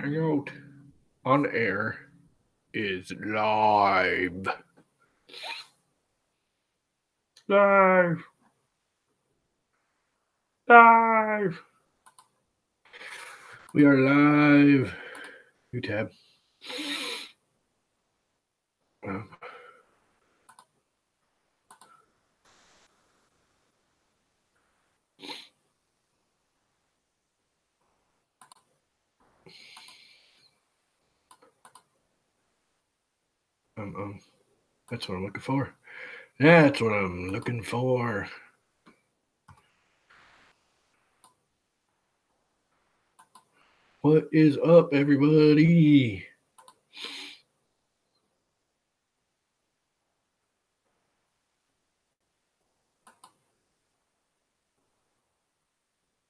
Hangout on air is live. Live. Live. We are live. New tab. That's what I'm looking for. That's what I'm looking for. What is up, everybody?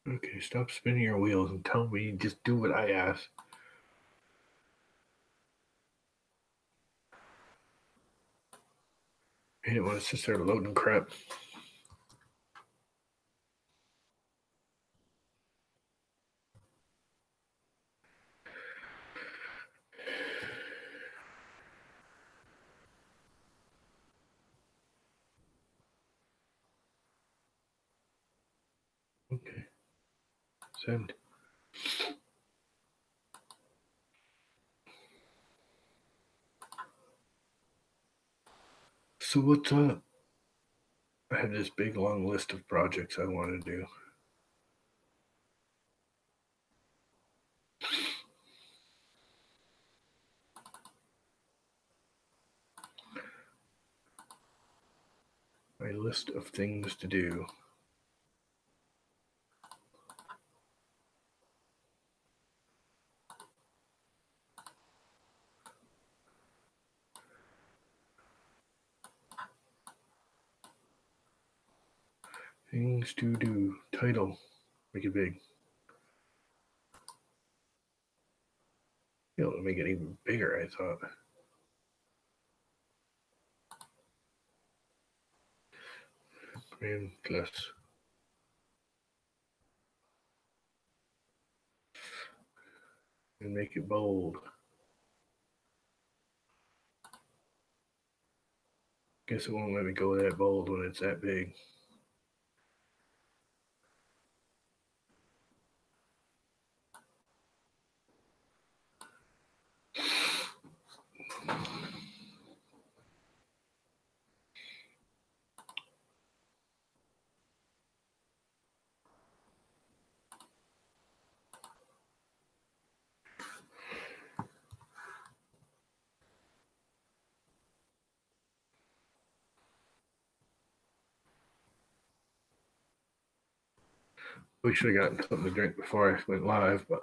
Okay, stop spinning your wheels and tell me just do what I ask. I hate it when it's just there loading crap. Okay. Send. So what's up? I have this big long list of projects I want to do. My list of things to do. Things to do. Title. Make it big. It'll make it even bigger, I thought. Grand plus. And make it bold. Guess it won't let me go that bold when it's that big. We should have gotten something to drink before I went live, but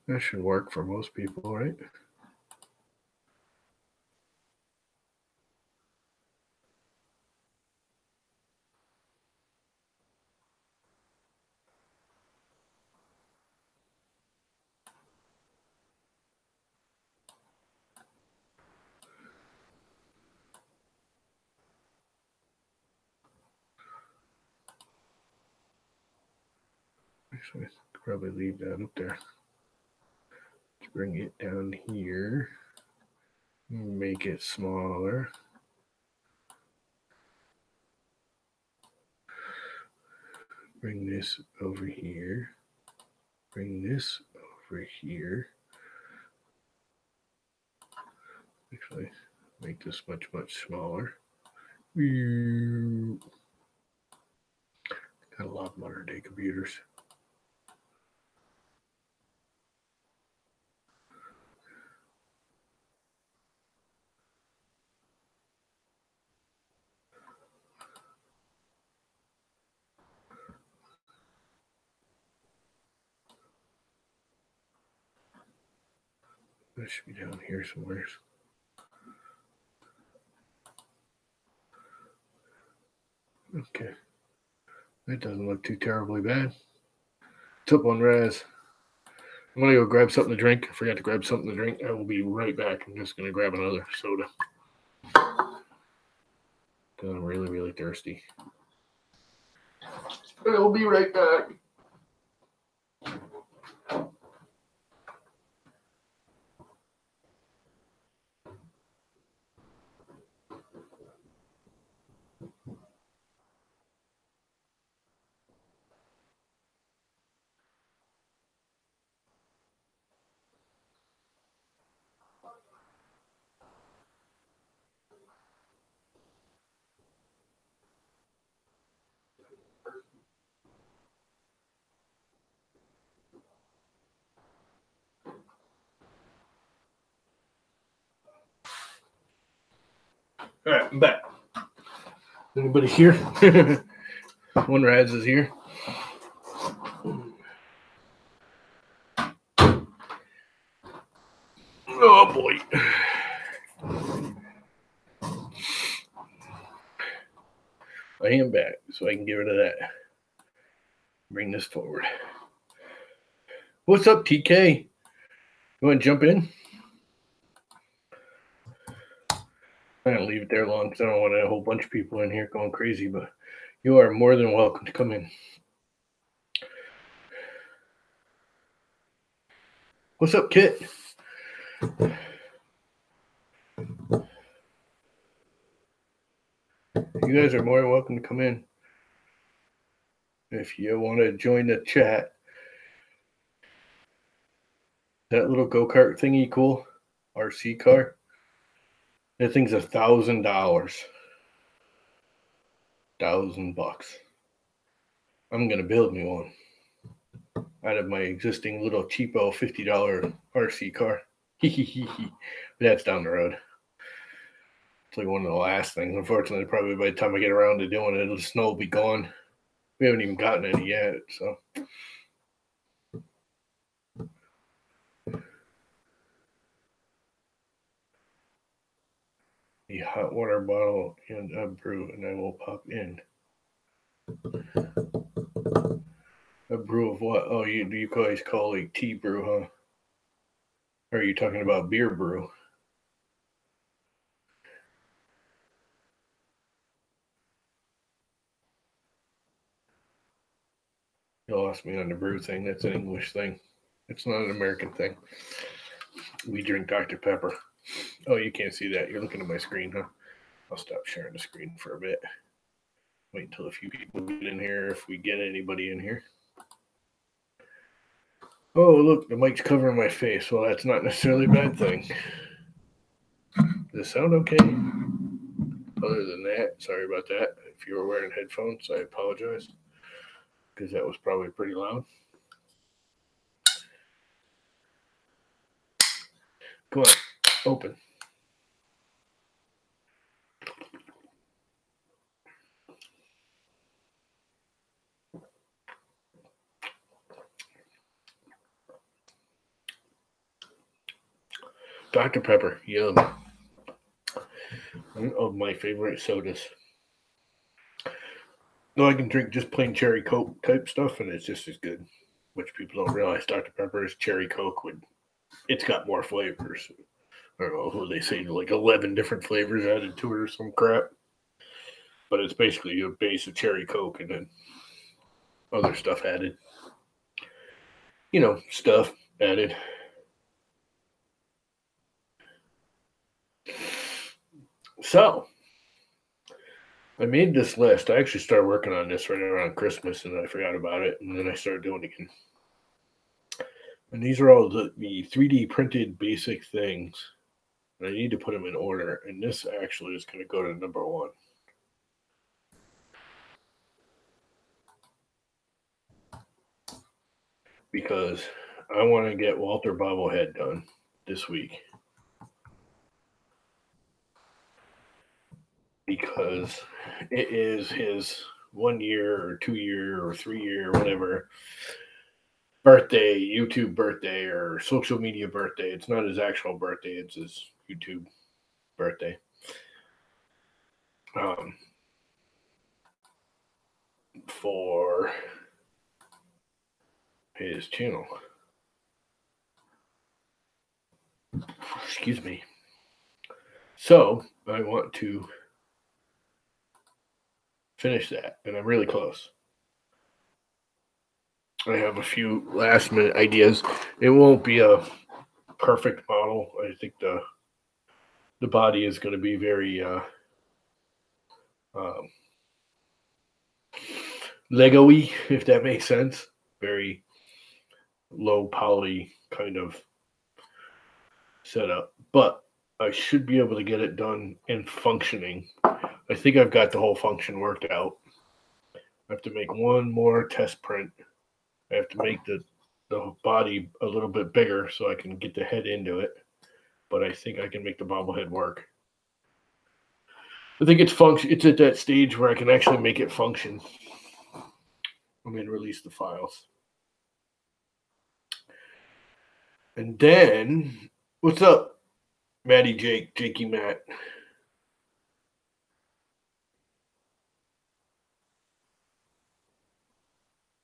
that should work for most people, right? Actually, I could probably leave that up there. Let's bring it down here. Make it smaller. Bring this over here. Bring this over here. Actually, make this much, much smaller. Got a lot of modern day computers. That should be down here somewhere. Okay. That doesn't look too terribly bad. What's up on Raz? I'm gonna go grab something to drink. I forgot to grab something to drink. I will be right back. I'm just gonna grab another soda. because I'm really, really thirsty. I'll be right back. All right, I'm back. Anybody here? One Raz is here. Oh boy. I am back, so I can get rid of that. Bring this forward. What's up, TK? You want to jump in? I don't leave it there long because I don't want a whole bunch of people in here going crazy, but you are more than welcome to come in. What's up, Kit? You guys are more than welcome to come in. If you want to join the chat. That little go-kart thingy cool? RC car? That thing's $1,000. $1,000. I'm gonna build me one out of my existing little cheapo $50 RC car. But that's down the road. It's like one of the last things. Unfortunately, probably by the time I get around to doing it, the snow will be gone. We haven't even gotten any yet, so. A hot water bottle and a brew, and I will pop in. A brew of what? Oh, you guys call like tea brew, huh? Or are you talking about beer brew? You lost me on the brew thing. That's an English thing. It's not an American thing. We drink Dr. Pepper. Oh, you can't see that. You're looking at my screen, huh? I'll stop sharing the screen for a bit. Wait until a few people get in here, if we get anybody in here. Oh, look, the mic's covering my face. Well, that's not necessarily a bad thing. Does it sound okay? Other than that, sorry about that. If you were wearing headphones, I apologize, because that was probably pretty loud. Come on, open. Dr. Pepper, yum. One of my favorite sodas. No, I can drink just plain cherry Coke type stuff, and it's just as good. Which people don't realize, Dr. Pepper is cherry Coke with. It's got more flavors. I don't know who they say, like 11 different flavors added to it or some crap. But it's basically a base of cherry Coke and then other stuff added. You know, stuff added. So, I made this list. I actually started working on this right around Christmas and I forgot about it. And then I started doing it again. And these are all the 3D printed basic things. And I need to put them in order. And this actually is going to go to number 1. Because I want to get Walter Bobblehead done this week. Because it is his 1 year or 2 year or 3 year or whatever birthday, YouTube birthday or social media birthday. It's not his actual birthday, it's his YouTube birthday. For his channel. Excuse me. So I want to finish that, and I'm really close. I have a few last minute ideas. It won't be a perfect model. I think the body is going to be very um, Lego-y, if that makes sense. Very low poly kind of setup, but I should be able to get it done and functioning. I think I've got the whole function worked out. I have to make one more test print. I have to make the body a little bit bigger so I can get the head into it. But I think I can make the bobblehead work. I think it's at that stage where I can actually make it function. I'm going to release the files. And then, what's up, Matty Jake, Jakey Matt?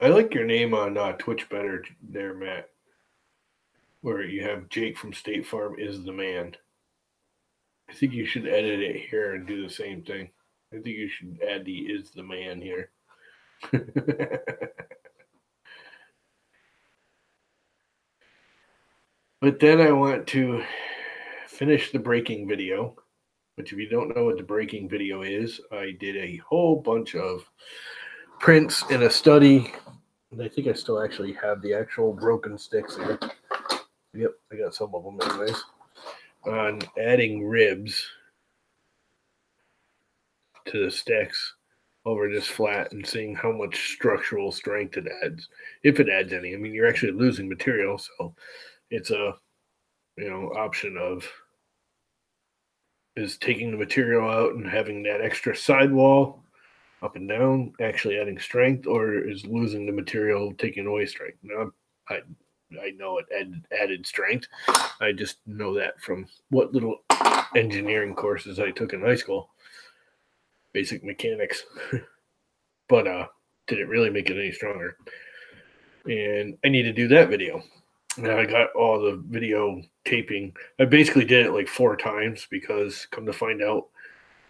I like your name on Twitch better there, Matt, where you have Jake from State Farm is the man. I think you should edit it here and do the same thing. I think you should add the is the man here. But then I want to finish the breaking video, which if you don't know what the breaking video is, I did a whole bunch of prints in a study. And I think I still actually have the actual broken sticks here. Yep, I got some of them anyways. On adding ribs to the sticks over this flat and seeing how much structural strength it adds, if it adds any. I mean, you're actually losing material, so it's a option of is taking the material out and having that extra sidewall up and down actually adding strength, or is losing the material taking away strength. Now I know it added strength. I just know that from what little engineering courses I took in high school, basic mechanics. But did it really make it any stronger? And I need to do that video. Now I got all the video taping. I basically did it like 4 times because come to find out,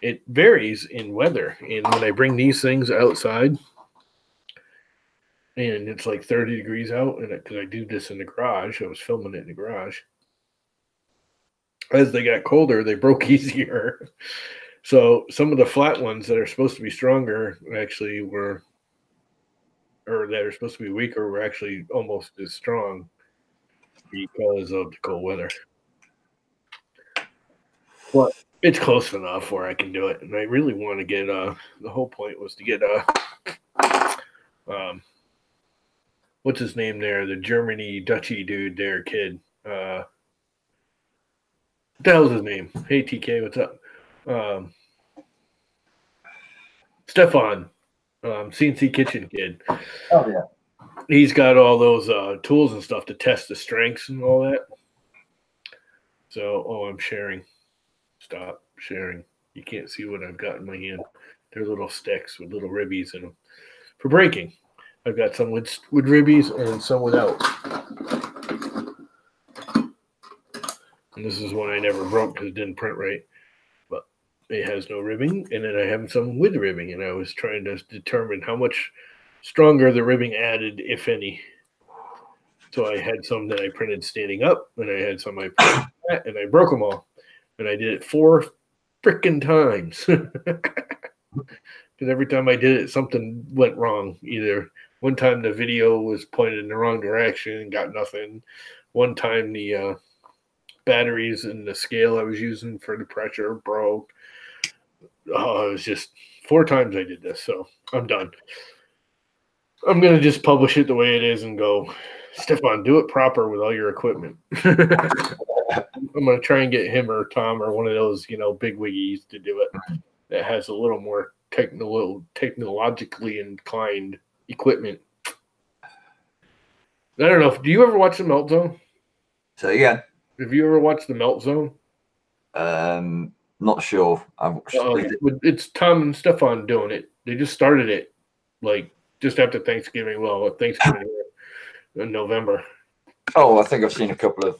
it varies in weather. And when I bring these things outside and it's like 30 degrees out, and because I do this in the garage, I was filming it in the garage. As they got colder, they broke easier. So some of the flat ones that are supposed to be stronger actually were, or that are supposed to be weaker, were actually almost as strong because of the cold weather. But it's close enough where I can do it. And I really want to get, the whole point was to get, what's his name there? The Germany Dutchy dude there, kid. What the hell's his name? Hey, TK, what's up? Stefan, CNC Kitchen kid. Oh, yeah. He's got all those tools and stuff to test the strengths and all that. So, I'm sharing. Stop sharing. You can't see what I've got in my hand. They're little sticks with little ribbies in them for breaking. I've got some with ribbies and some without. And this is one I never broke because it didn't print right. But it has no ribbing. And then I have some with ribbing. And I was trying to determine how much stronger the ribbing added, if any. So I had some that I printed standing up, and I had some I printed flat, and I broke them all. And I did it 4 freaking times. Because every time I did it, something went wrong. Either one time the video was pointed in the wrong direction and got nothing. One time the batteries and the scale I was using for the pressure broke. Oh, it was just 4 times I did this, so I'm done. I'm going to just publish it the way it is and go, Stefan, do it proper with all your equipment. I'm going to try and get him or Tom or one of those, big wiggies to do it that has a little more technologically inclined equipment. I don't know. Do you ever watch The Melt Zone? So, yeah. Have you ever watched The Melt Zone? Not sure. It's Tom and Stefan doing it. They just started it like just after Thanksgiving. Well, Thanksgiving in November. Oh, I think I've seen a couple of.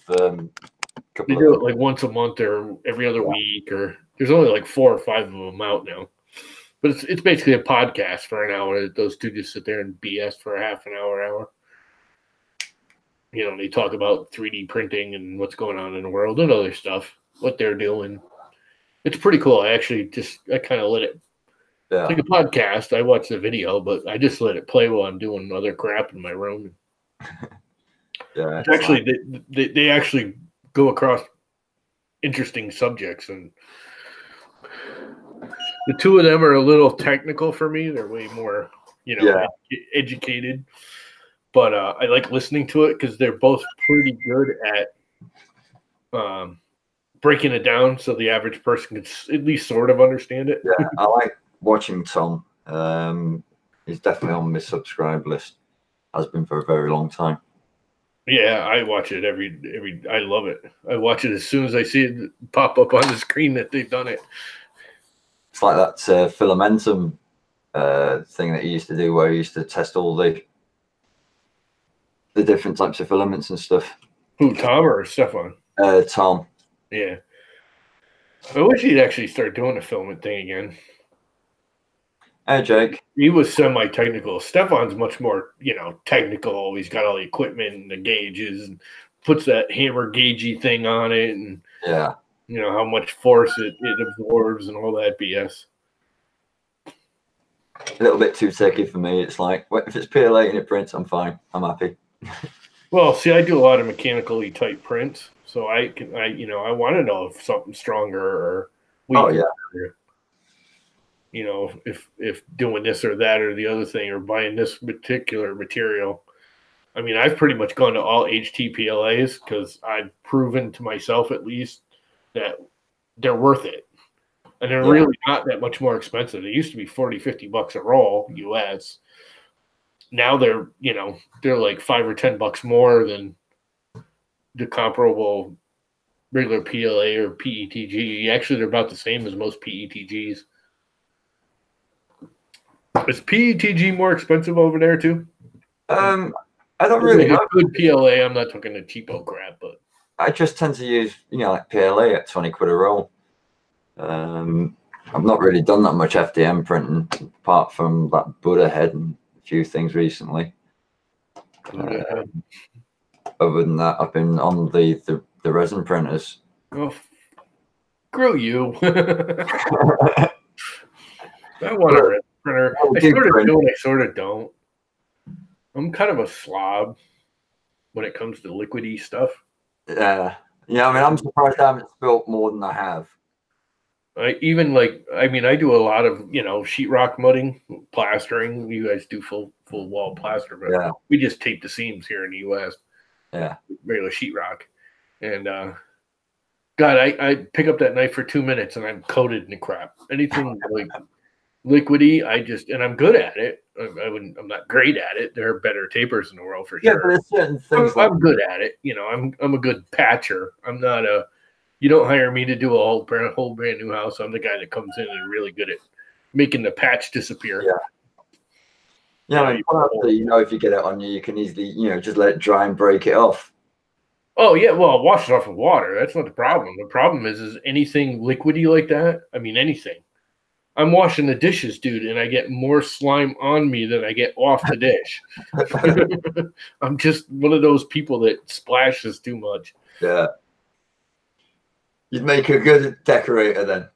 They do it like once a month or every other week, or there's only like 4 or 5 of them out now. But it's basically a podcast for an hour. Those two just sit there and BS for a half an hour. You know, they talk about 3D printing and what's going on in the world and other stuff, what they're doing. It's pretty cool. I kind of let it. Yeah. It's like a podcast. I watch the video, but I just let it play while I'm doing other crap in my room. Yeah. It's actually, they actually go across interesting subjects, and the two of them are a little technical for me. They're way more, educated. But I like listening to it because they're both pretty good at breaking it down so the average person can at least sort of understand it. Yeah, I like watching Tom. He's definitely on my subscribe list. Has been for a very long time. Yeah, I watch it every. I love it. I watch it as soon as I see it pop up on the screen that they've done it. It's like that Filamentum thing that he used to do, where he used to test all the different types of filaments and stuff. Who, Tom or Stefan? Tom. Yeah. I wish he'd actually start doing the filament thing again. Hey, Jake. He was semi-technical. Stefan's much more, technical. He's got all the equipment and the gauges and puts that hammer gaugey thing on it, and yeah, how much force it absorbs and all that BS. A little bit too techy for me. It's like, if it's PLA and it prints, I'm fine. I'm happy. Well, see, I do a lot of mechanically type prints, so I want to know if something's stronger or weaker. Oh yeah. If doing this or that or the other thing or buying this particular material. I mean, I've pretty much gone to all HTPLAs because I've proven to myself at least that they're worth it. And they're really not that much more expensive. They used to be $40-$50 a roll US. Now they're like $5 or $10 more than the comparable regular PLA or PETG. Actually, they're about the same as most PETGs. Is PETG more expensive over there too? I don't really know. Good PLA. I'm not talking the cheapo crap, but I just tend to use like PLA at 20 quid a roll. I've not really done that much FDM printing apart from that Buddha head and a few things recently. Other than that, I've been on the resin printers. Oh, screw you! I want a resin printer. I sort of do and I sort of don't. I'm kind of a slob when it comes to liquidy stuff. Yeah. I mean, I'm surprised I haven't spilt more than I have. I do a lot of, sheetrock mudding, plastering. You guys do full wall plaster, but we just tape the seams here in the US. Yeah. Regular sheetrock. And God, I pick up that knife for 2 minutes and I'm coated in the crap. Anything like liquidy, and I'm good at it. I'm not great at it. There are better tapers in the world for sure. Yeah, but there's certain things I'm good at it. I'm a good patcher. I'm not you don't hire me to do a whole brand new house. I'm the guy that comes in and really good at making the patch disappear. Yeah. If you get it on you can easily, just let it dry and break it off. Oh yeah, well, I'll wash it off with water. That's not the problem. The problem is anything liquidy like that. I mean, anything. I'm washing the dishes, dude, and I get more slime on me than I get off the dish. I'm just one of those people that splashes too much. Yeah. You'd make a good decorator then.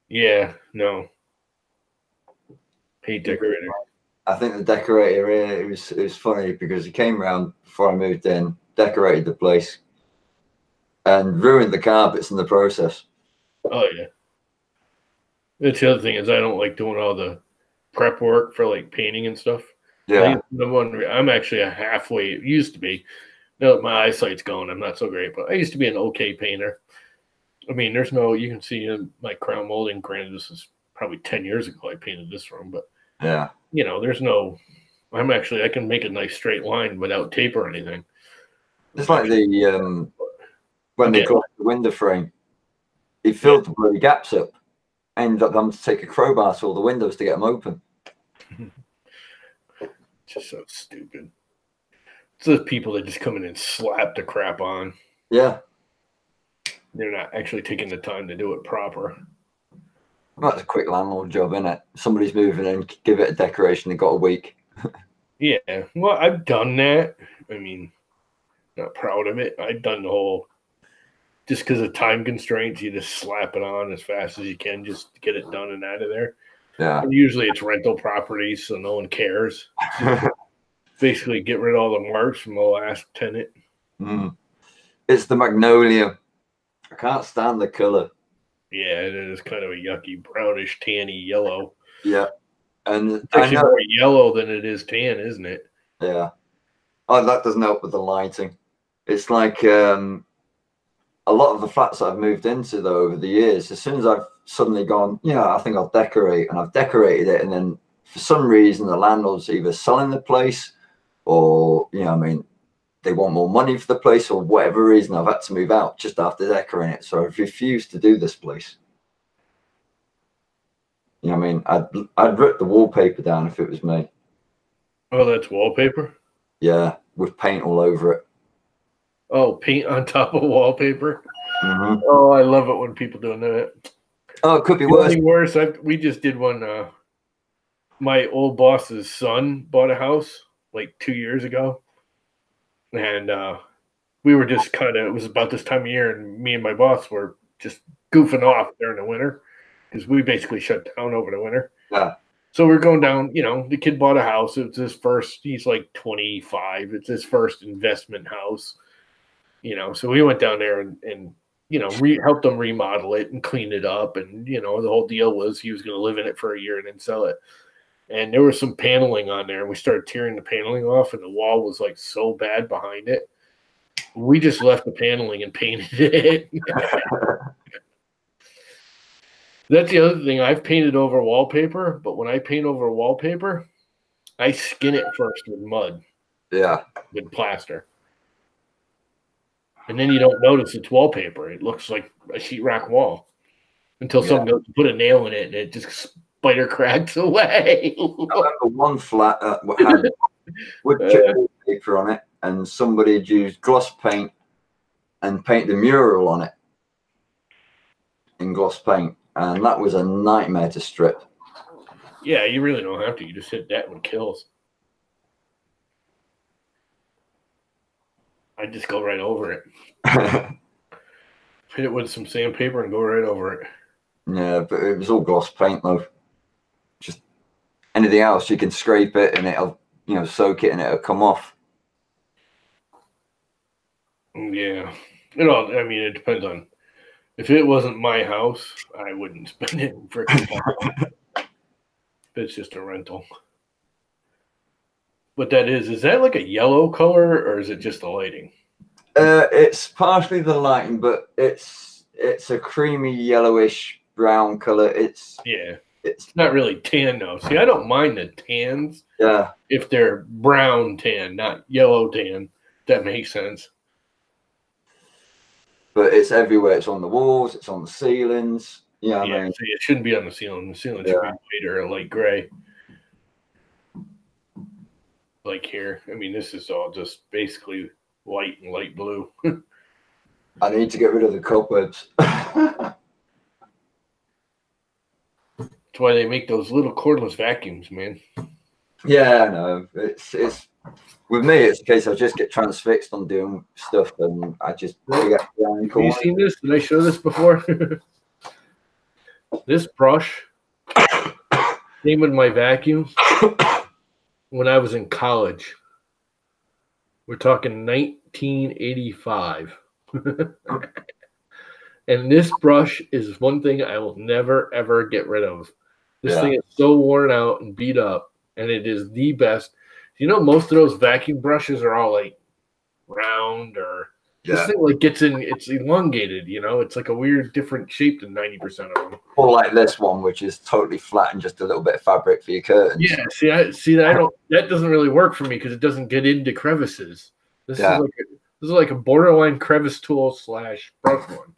Yeah, no. Hate decorator. I think the decorator here, it was funny because he came around before I moved in, decorated the place, and ruined the carpets in the process. Oh yeah. That's the other thing is I don't like doing all the prep work for like painting and stuff. Yeah. I'm actually a halfway. It used to be. Now that my eyesight's going, I'm not so great. But I used to be an okay painter. I mean, you can see in my crown molding. Granted, this is probably 10 years ago I painted this room, but yeah, I can make a nice straight line without tape or anything. It's like when they got the window frame, he filled the bloody gaps up. I ended up having to take a crowbar to all the windows to get them open. Just so stupid. It's the people that just come in and slap the crap on. Yeah. They're not actually taking the time to do it proper. That's a quick landlord job, isn't it? Somebody's moving in, give it a decoration, they got a week. Yeah, well, I've done that. I mean, not proud of it. I've done the whole, just because of time constraints, you just slap it on as fast as you can just to get it done and out of there. Yeah. And usually it's rental properties, so no one cares. Basically, get rid of all the marks from the last tenant. It's the magnolia. I can't stand the color. Yeah, it is kind of a yucky, brownish, tanny yellow. Yeah. And it's actually more yellow than it is tan, isn't it? Yeah. Oh, that doesn't help with the lighting. It's like a lot of the flats that I've moved into, though, over the years, as soon as I've suddenly gone, yeah, I think I'll decorate, and I've decorated it, and then for some reason the landlord's either selling the place or, you know, I mean, they want more money for the place or whatever reason, I've had to move out just after decorating it. So I've refused to do this place. You know what I mean? I'd rip the wallpaper down if it was me. Oh, that's wallpaper? Yeah, with paint all over it. Oh, paint on top of wallpaper? Mm-hmm. Oh, I love it when people doing that. Oh, it could be worse. Worse. We just did one. My old boss's son bought a house like 2 years ago. And we were just kind of, it was about this time of year, and me and my boss were just goofing off during the winter because we basically shut down over the winter. Yeah. So we're going down, you know, the kid bought a house. It was his first, he's like 25. It's his first investment house, you know. So we went down there and you know, helped him remodel it and clean it up. And, you know, the whole deal was he was going to live in it for a year and then sell it. And there was some paneling on there, and we started tearing the paneling off, and the wall was like so bad behind it. We just left the paneling and painted it. That's the other thing. I've painted over wallpaper, but when I paint over wallpaper, I skin it first with mud. Yeah. With plaster. And then you don't notice it's wallpaper. It looks like a sheetrock wall until someone goes to put a nail in it and it just spider cracks away. I remember one flat had wood chip wallpaper on it, and somebody had used gloss paint and painted the mural on it in gloss paint, and that was a nightmare to strip. Yeah, you really don't have to. You just hit that one kills. I just go right over it. Hit it with some sandpaper and go right over it. Yeah, but it was all gloss paint though. Just anything else, you can scrape it and it'll, you know, soak it and it'll come off. Yeah. You know, I mean, it depends on. If it wasn't my house, I wouldn't spend it in frickin' time. It's just a rental. But that is that like a yellow color or is it just the lighting? It's partially the lighting, but it's a creamy yellowish brown color. It's not really tan though. See, I don't mind the tans. Yeah. If they're brown tan, not yellow tan. That makes sense. But it's everywhere. It's on the walls. It's on the ceilings. Yeah, I mean, see, it shouldn't be on the ceiling. The ceiling should be white or light gray. Like here. I mean, this is all just basically white and light blue. I need to get rid of the cobwebs. That's why they make those little cordless vacuums, man. Yeah, I know. It's with me, it's a case I just get transfixed on doing stuff and I just forget. Have you seen this? Did I show this before? This brush came with my vacuum when I was in college. We're talking 1985. And this brush is one thing I will never, ever get rid of. This thing is so worn out and beat up, and it is the best. You know, most of those vacuum brushes are all like round or this thing like gets in, it's elongated, you know, it's like a weird different shape than 90% of them. Or like this one, which is totally flat and just a little bit of fabric for your curtains. Yeah, that doesn't really work for me because it doesn't get into crevices. This is like a borderline crevice tool / brush one.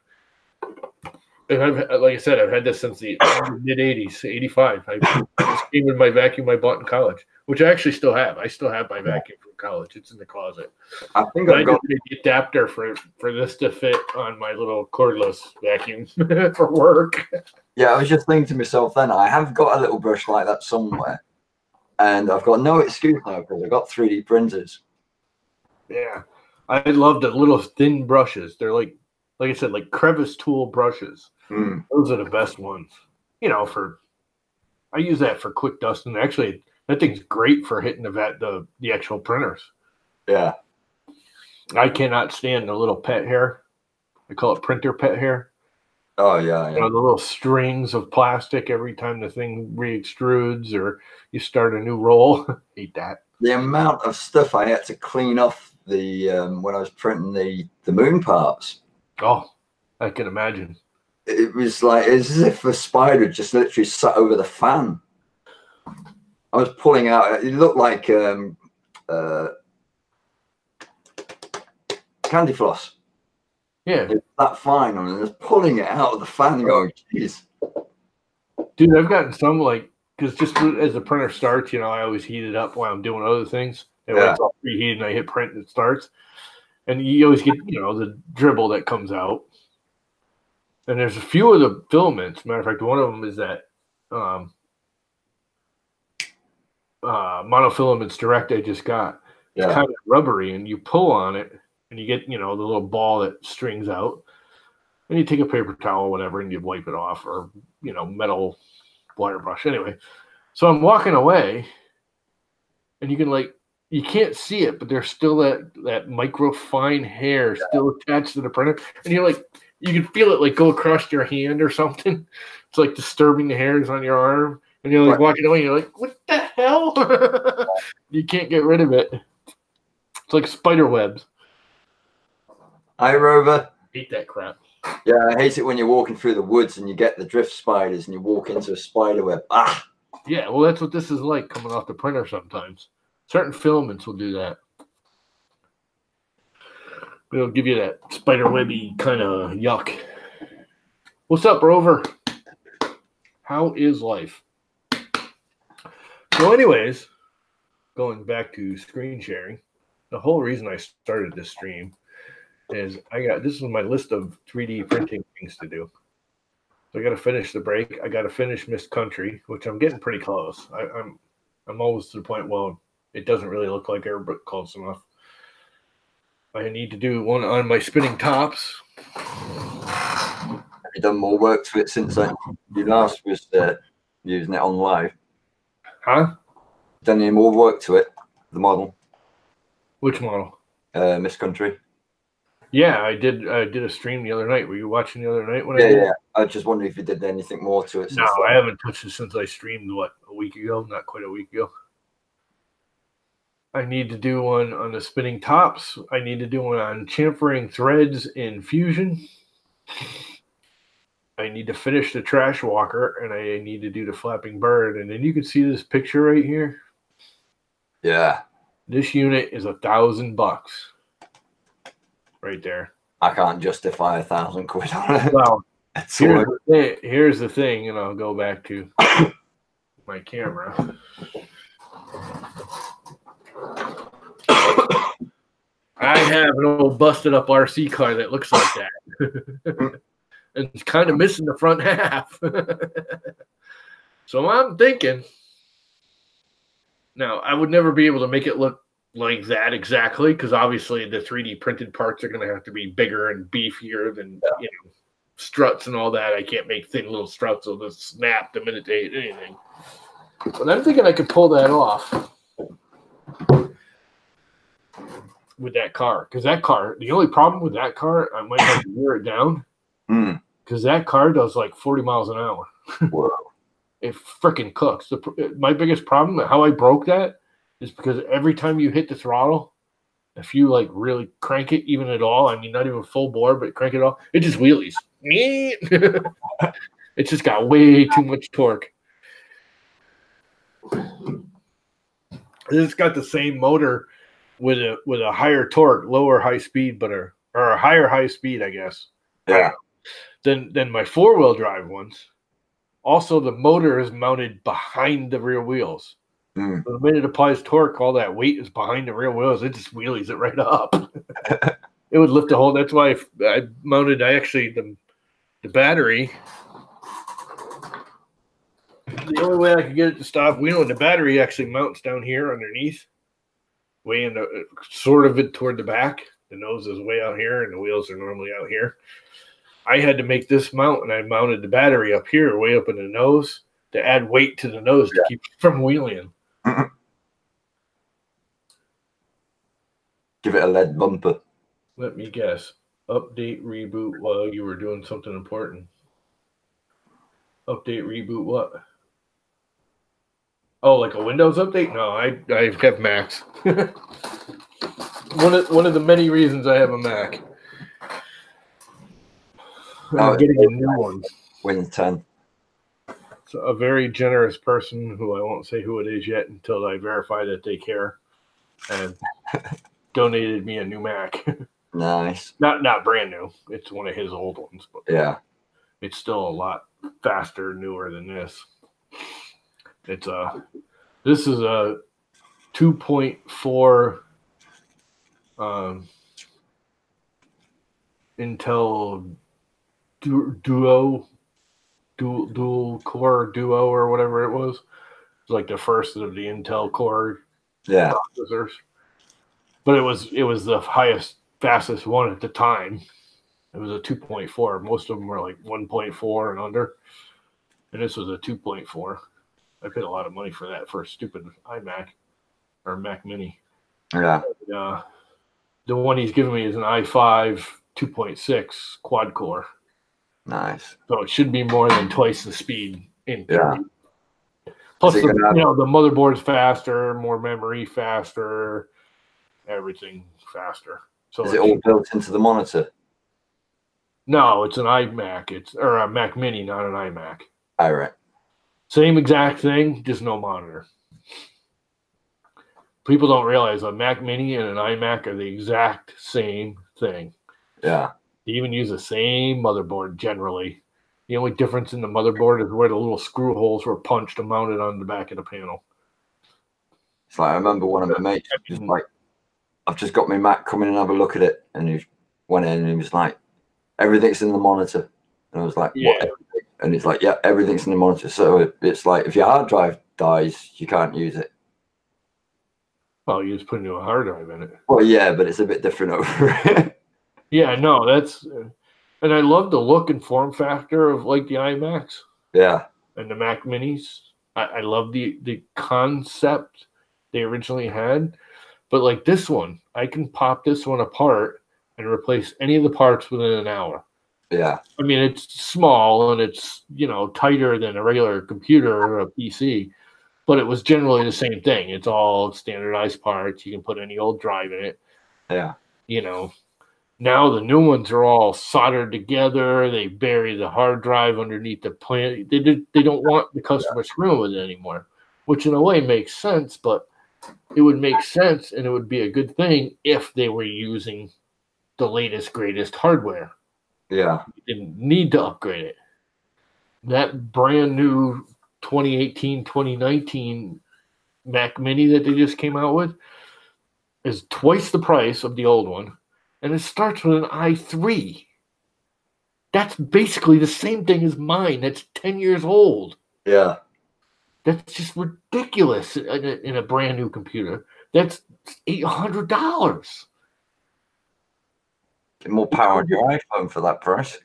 And like I said, I've had this since the mid 80s, 85. This came with my vacuum I bought in college. which I actually still have. I still have my vacuum from college. It's in the closet. I think But I I've got. just made the adapter for this to fit on my little cordless vacuum for work. Yeah, I was just thinking to myself then, I have got a little brush like that somewhere, and I've got no excuse now because I've got 3D printers. Yeah, I love the little thin brushes. They're like I said, like crevice tool brushes. Those are the best ones. You know, I use that for quick dusting. Actually, that thing's great for hitting the actual printers. Yeah. I cannot stand the little pet hair. I call it printer pet hair. Oh yeah, You know, the little strings of plastic every time the thing re-extrudes or you start a new roll. Hate that. The amount of stuff I had to clean off the when I was printing the moon parts. Oh, I can imagine. It was like it's as if a spider just literally sat over the fan. I was pulling out. It looked like candy floss. Yeah, it's that fine. I mean, just pulling it out of the fan and going, "Jeez." Dude, I've gotten some because just as the printer starts, you know, I always heat it up while I'm doing other things. And when it's all preheated and I hit print and it starts. And you always get, you know, the dribble that comes out. And there's a few of the filaments. Matter of fact, one of them is that monofilaments direct I just got. It's kind of rubbery, and you pull on it, and you get, you know, the little ball that strings out. And you take a paper towel or whatever, and you wipe it off, or, you know, metal wire brush. Anyway, so I'm walking away, and you can you can't see it, but there's still that micro fine hair still attached to the printer, and you're like, you can feel it like go across your hand or something. It's like disturbing the hairs on your arm, and you're like walking away, and you're like, what the hell? You can't get rid of it. It's like spider webs. Hi, Rover. Hate that crap. Yeah, I hate it when you're walking through the woods and you get the drift spiders and you walk into a spider web. Ah. Yeah, well, that's what this is like coming off the printer sometimes. Certain filaments will do that. It'll give you that spider webby kind of yuck. What's up, Rover? How is life? So anyways, going back to screen sharing, the whole reason I started this stream is this is my list of 3D printing things to do. So I got to finish the break. I got to finish Miss Country, which I'm getting pretty close. I'm almost to the point, well, it doesn't really look like her, but close enough. I need to do one on my spinning tops. Have you done more work to it since you last was using it on live? Huh? Done any more work to it, the model? Which model? Miss Country. Yeah, I did a stream the other night. Were you watching the other night when I did? Yeah. I was just wondering if you did anything more to it. No, I haven't touched it since I streamed, a week ago? Not quite a week ago. I need to do one on the spinning tops. I need to do one on chamfering threads in Fusion. I need to finish the trash walker, and I need to do the flapping bird. And then you can see this picture right here. Yeah. This unit is $1,000 right there. I can't justify £1,000 on it. Well, here's the thing, and I'll go back to my camera. I have an old busted up RC car that looks like that. And it's kind of missing the front half. So I'm thinking, now I would never be able to make it look like that exactly, because obviously the 3D printed parts are going to have to be bigger and beefier than you know, struts and all that. I can't make thin little struts that'll just snap the minute they hit anything. But I'm thinking I could pull that off with that car, because that car, the only problem with that car, I might have to wear it down, because that car does like 40 miles an hour. Whoa. It freaking cooks. My biggest problem, how I broke that, is because every time you hit the throttle, if you like really crank it even at all, I mean not even full bore, but crank it all, it just wheelies. It's just got way too much torque. It's got the same motor with a higher torque, lower high speed, but or a higher high speed, I guess. Yeah. Than my 4-wheel drive ones. Also, the motor is mounted behind the rear wheels. The minute it applies torque, all that weight is behind the rear wheels. It just wheelies it right up. It would lift the whole. That's why I mounted. The battery. The only way I could get it to stop wheeling, the battery actually mounts down here underneath, way in the sort of it toward the back. The nose is way out here, and the wheels are normally out here. I had to make this mount, and I mounted the battery up here, way up in the nose, to add weight to the nose to keep it from wheeling. Give it a lead bumper. Let me guess. Update, reboot while you were doing something important. Update, reboot what? Oh, like a Windows update? No, I have Macs. one of the many reasons I have a Mac. I'm getting a new one. Windows 10. It's a very generous person who I won't say who it is yet until I verify that they care, and donated me a new Mac. Nice. Not brand new. It's one of his old ones, but yeah, it's still a lot faster, newer than this. This is a 2.4 Intel dual core duo or whatever it was. It was like the first of the Intel core processors. But it was the highest, fastest one at the time. It was a 2.4. Most of them were like 1.4 and under. And this was a 2.4. I paid a lot of money for that for a stupid iMac or Mac Mini. Yeah. The one he's giving me is an i5 2.6 quad core. Nice. So it should be more than twice the speed in theory. Yeah. Plus, the motherboard's faster, more memory faster, everything faster. So is it all built into the monitor? No, it's an iMac. Or a Mac Mini, not an iMac. All right. Same exact thing, just no monitor. People don't realize a Mac Mini and an iMac are the exact same thing. Yeah. They even use the same motherboard generally. The only difference in the motherboard is where the little screw holes were punched and mounted on the back of the panel. It's like I remember one of my mates was like, I've just got my Mac, come in and have a look at it. And he went in and he was like, everything's in the monitor. And I was like, what? Everything? And it's like, yeah, everything's in the monitor. So it's like, if your hard drive dies, you can't use it. Well, you just put a new hard drive in it. Well, yeah, but it's a bit different over it. Yeah, no, and I love the look and form factor of like the iMacs. Yeah. And the Mac Minis. I love the concept they originally had. But like this one, I can pop this one apart and replace any of the parts within an hour. Yeah. I mean, it's small and it's, tighter than a regular computer or a PC, but it was generally the same thing. It's all standardized parts. You can put any old drive in it. Yeah. Now the new ones are all soldered together. They bury the hard drive underneath the plant. They don't want the customer screwing with it anymore, which in a way makes sense, but it would make sense and it would be a good thing if they were using the latest, greatest hardware. Yeah. You didn't need to upgrade it. That brand new 2018, 2019 Mac Mini that they just came out with is twice the price of the old one. And it starts with an i3. That's basically the same thing as mine. That's 10 years old. Yeah. That's just ridiculous in a brand new computer. That's $800. Get more power on your iPhone for that price.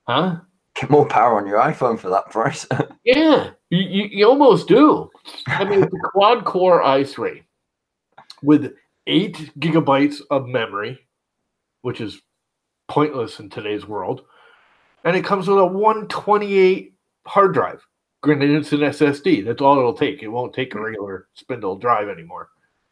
Huh? Get more power on your iPhone for that price. Yeah, you almost do. I mean, it's a quad-core i3 with 8 gigabytes of memory, which is pointless in today's world. And it comes with a 128 hard drive. Granted, it's an SSD. That's all it'll take. It won't take a regular spindle drive anymore.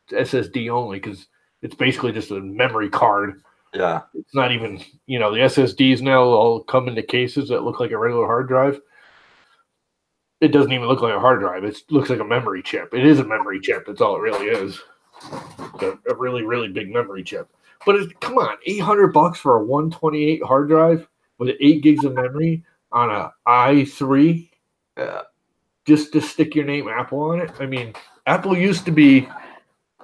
It's SSD only because it's basically just a memory card. Yeah. It's not even, the SSDs now all come into cases that look like a regular hard drive. It doesn't even look like a hard drive. It looks like a memory chip. It is a memory chip. That's all it really is. A really, really big memory chip. But come on, $800 for a 128 hard drive with 8 gigs of memory on a i3. Yeah. Just to stick your name Apple on it. I mean, Apple used to be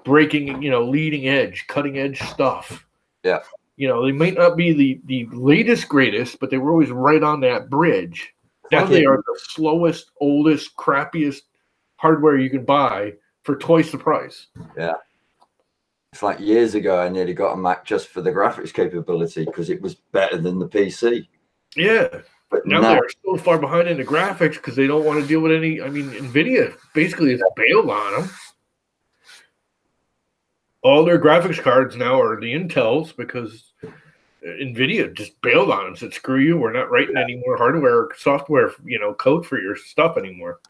breaking, leading edge, cutting edge stuff. Yeah. They might not be the latest, greatest, but they were always right on that bridge. Now they are the slowest, oldest, crappiest hardware you can buy for twice the price. Yeah. It's like years ago, I nearly got a Mac just for the graphics capability because it was better than the PC. Yeah. But now they're so far behind in the graphics because they don't want to deal with any. I mean, NVIDIA basically has bailed on them. All their graphics cards now are the Intels because NVIDIA just bailed on them. Said, screw you. We're not writing any more hardware or software, code for your stuff anymore.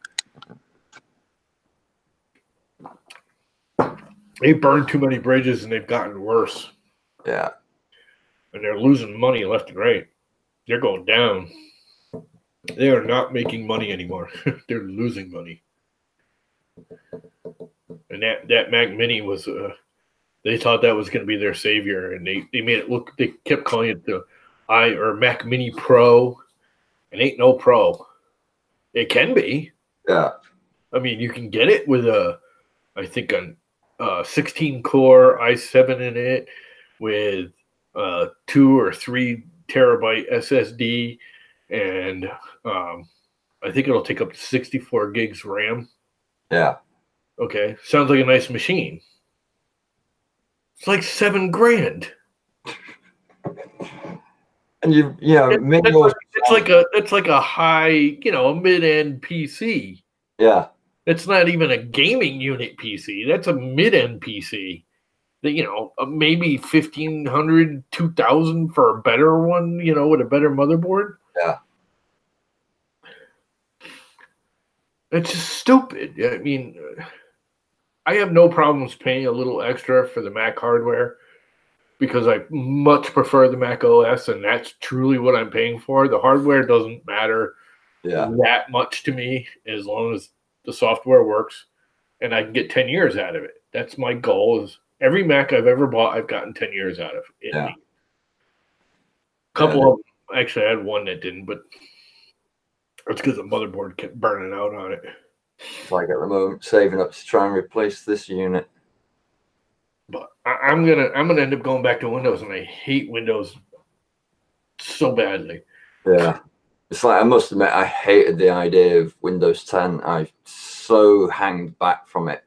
They burned too many bridges and they've gotten worse. Yeah. And they're losing money left and right. They're going down. They are not making money anymore. They're losing money. And that Mac Mini was, they thought that was going to be their savior. And they made it look, they kept calling it the Mac Mini Pro. It ain't no Pro. It can be. Yeah. I mean, you can get it with I think a 16-core i7 in it with 2 or 3 terabyte SSD, and I think it'll take up to 64 gigs RAM. Yeah. Okay. Sounds like a nice machine. It's like $7,000. And it's like a high, a mid-end PC. Yeah. It's not even a gaming unit PC. That's a mid-end PC. Maybe $1,500, $2,000 for a better one, with a better motherboard. Yeah. It's just stupid. I mean, I have no problems paying a little extra for the Mac hardware because I much prefer the Mac OS, and that's truly what I'm paying for. The hardware doesn't matter that much to me as long as the software works and I can get 10 years out of it. That's my goal. Is every Mac I've ever bought, I've gotten 10 years out of it. Yeah. A couple of them, actually, I had one that didn't, but it's because the motherboard kept burning out on it. It's like at the moment saving up to try and replace this unit. But I'm gonna end up going back to Windows, and I hate Windows so badly. Yeah. It's like, I must admit, I hated the idea of Windows 10. I so hanged back from it,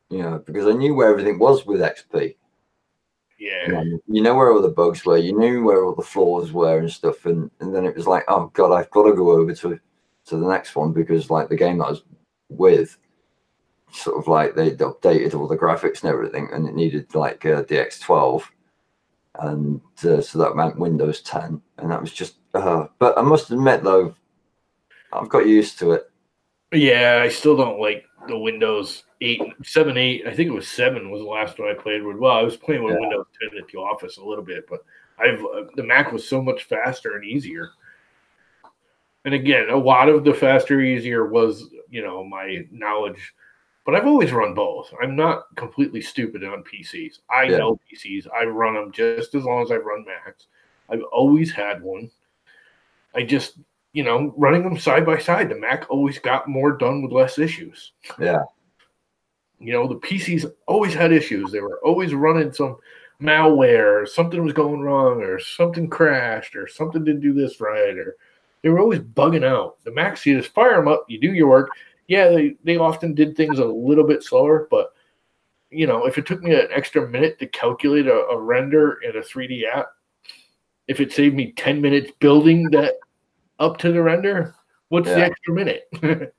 because I knew where everything was with XP. Yeah. You know where all the bugs were, you knew where all the flaws were and stuff, and then it was like, oh God, I've got to go over to the next one because like the game that I was with, sort of like they updated all the graphics and everything, and it needed like DX12, and so that meant Windows 10, and that was just. But I must admit though, I've got used to it. Yeah, I still don't like the Windows 7, 8. I think it was 7 was the last one I played with. Well, I was playing with Windows 10 at the office a little bit, but the Mac was so much faster and easier. And again, a lot of the faster, easier was, my knowledge. But I've always run both. I'm not completely stupid on PCs. I know PCs. I run them just as long as I've run Macs. I've always had one. I just, running them side by side, the Mac always got more done with less issues. Yeah. The PCs always had issues. They were always running some malware, or something was going wrong, or something crashed, or something didn't do this right, or they were always bugging out. The Macs, you just fire them up, you do your work. Yeah, they often did things a little bit slower, but, if it took me an extra minute to calculate a render in a 3D app, if it saved me 10 minutes building that up to the render, what's the extra minute? That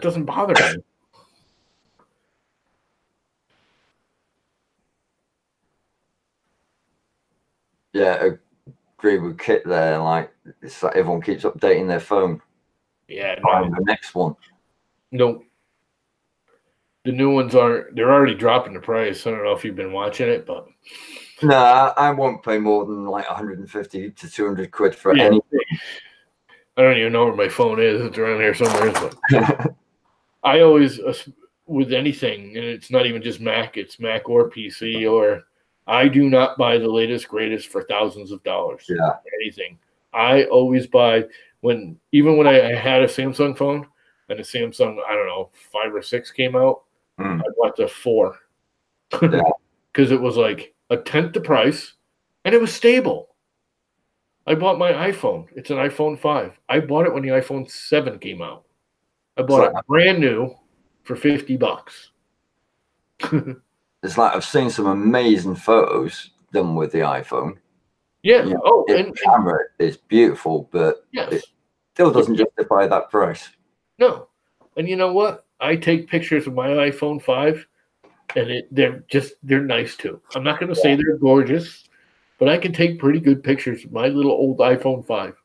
doesn't bother me. Yeah, I agree with Kit there. Like, it's like everyone keeps updating their phone. Yeah, the next one. Nope. The new ones they're already dropping the price. I don't know if you've been watching it, but no, I won't pay more than like 150 to 200 quid for anything. I don't even know where my phone is. It's around here somewhere. But I always, with anything, and it's not even just Mac, it's Mac or PC, or I do not buy the latest, greatest for thousands of dollars. Yeah. Anything. I always buy, even when I had a Samsung phone and a Samsung, I don't know, 5 or 6 came out, Mm. I bought the 4 Yeah. because it was like a tenth the price, and it was stable. I bought my iPhone. It's an iPhone 5. I bought it when the iPhone 7 came out. I bought it brand new for $50. It's like I've seen some amazing photos done with the iPhone. Yeah. You know, Oh, the camera is beautiful, but yes. it still doesn't justify that price. No. And you know what? I take pictures of my iPhone 5, and they're nice too. I'm not going to say they're gorgeous, but I can take pretty good pictures of my little old iPhone 5.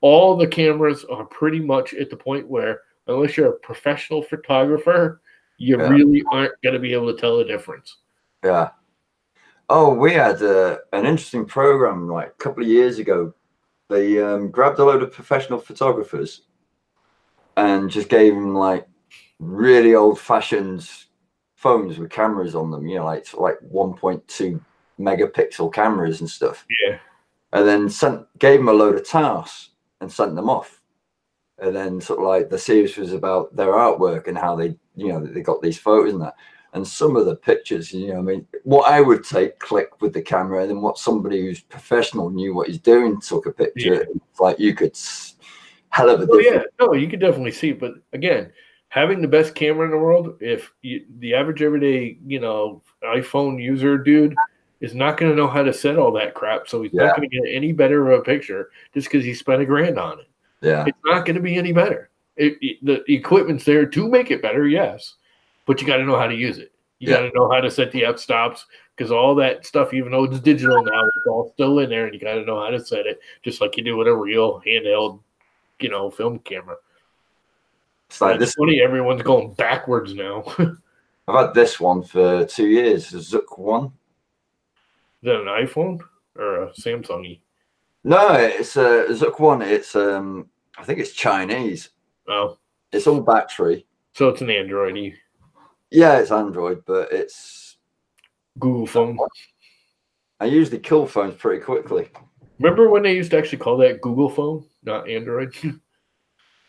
All the cameras are pretty much at the point where, unless you're a professional photographer, you really aren't going to be able to tell the difference. Yeah. Oh, we had an interesting program like a couple of years ago. They grabbed a load of professional photographers and just gave them like really old-fashioned phones with cameras on them, you know, like 1.2 megapixel cameras and stuff. Yeah. And then gave them a load of tasks and sent them off. And then sort of like the series was about their artwork and how they, you know, they got these photos and that. And some of the pictures, you know, I mean, what I would take, click with the camera, and then what somebody who's professional knew what he's doing took a picture. Yeah. It's like you could hell of a Oh, difference. yeah. No, you could definitely see. But again, having the best camera in the world, if the average everyday, you know, iPhone user dude is not going to know how to set all that crap, so he's not going to get any better of a picture just because he spent $1,000 on it. Yeah. It's not going to be any better. The equipment's there to make it better, yes, but you got to know how to use it. You got to know how to set the f-stops, because all that stuff, even though it's digital now, it's all still in there, and you got to know how to set it, just like you do with a real handheld, you know, film camera. It's like it's funny, everyone's going backwards now. I've had this one for 2 years, the Zook One. Is that an iPhone or a Samsung? No, it's a Zook One. It's I think it's Chinese. Oh, it's all battery. So it's an Android. Yeah, it's Android, but it's Google phone. I usually kill phones pretty quickly. Remember when they used to actually call that Google phone, not Android?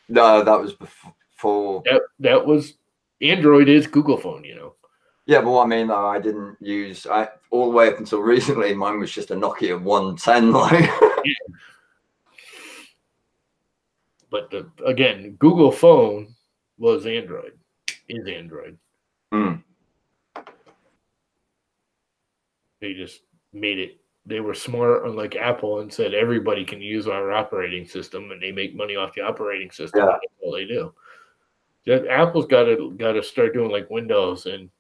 No, that was before. That was Android is Google phone, you know. Yeah, but what I mean, I didn't use all the way up until recently. Mine was just a Nokia 110, like. Yeah. But again, Google phone was Android. Is Android. Mm. They just made it. They were smart, unlike Apple, and said everybody can use our operating system, and they make money off the operating system. Yeah. That's all they do. Apple's got to start doing like Windows, and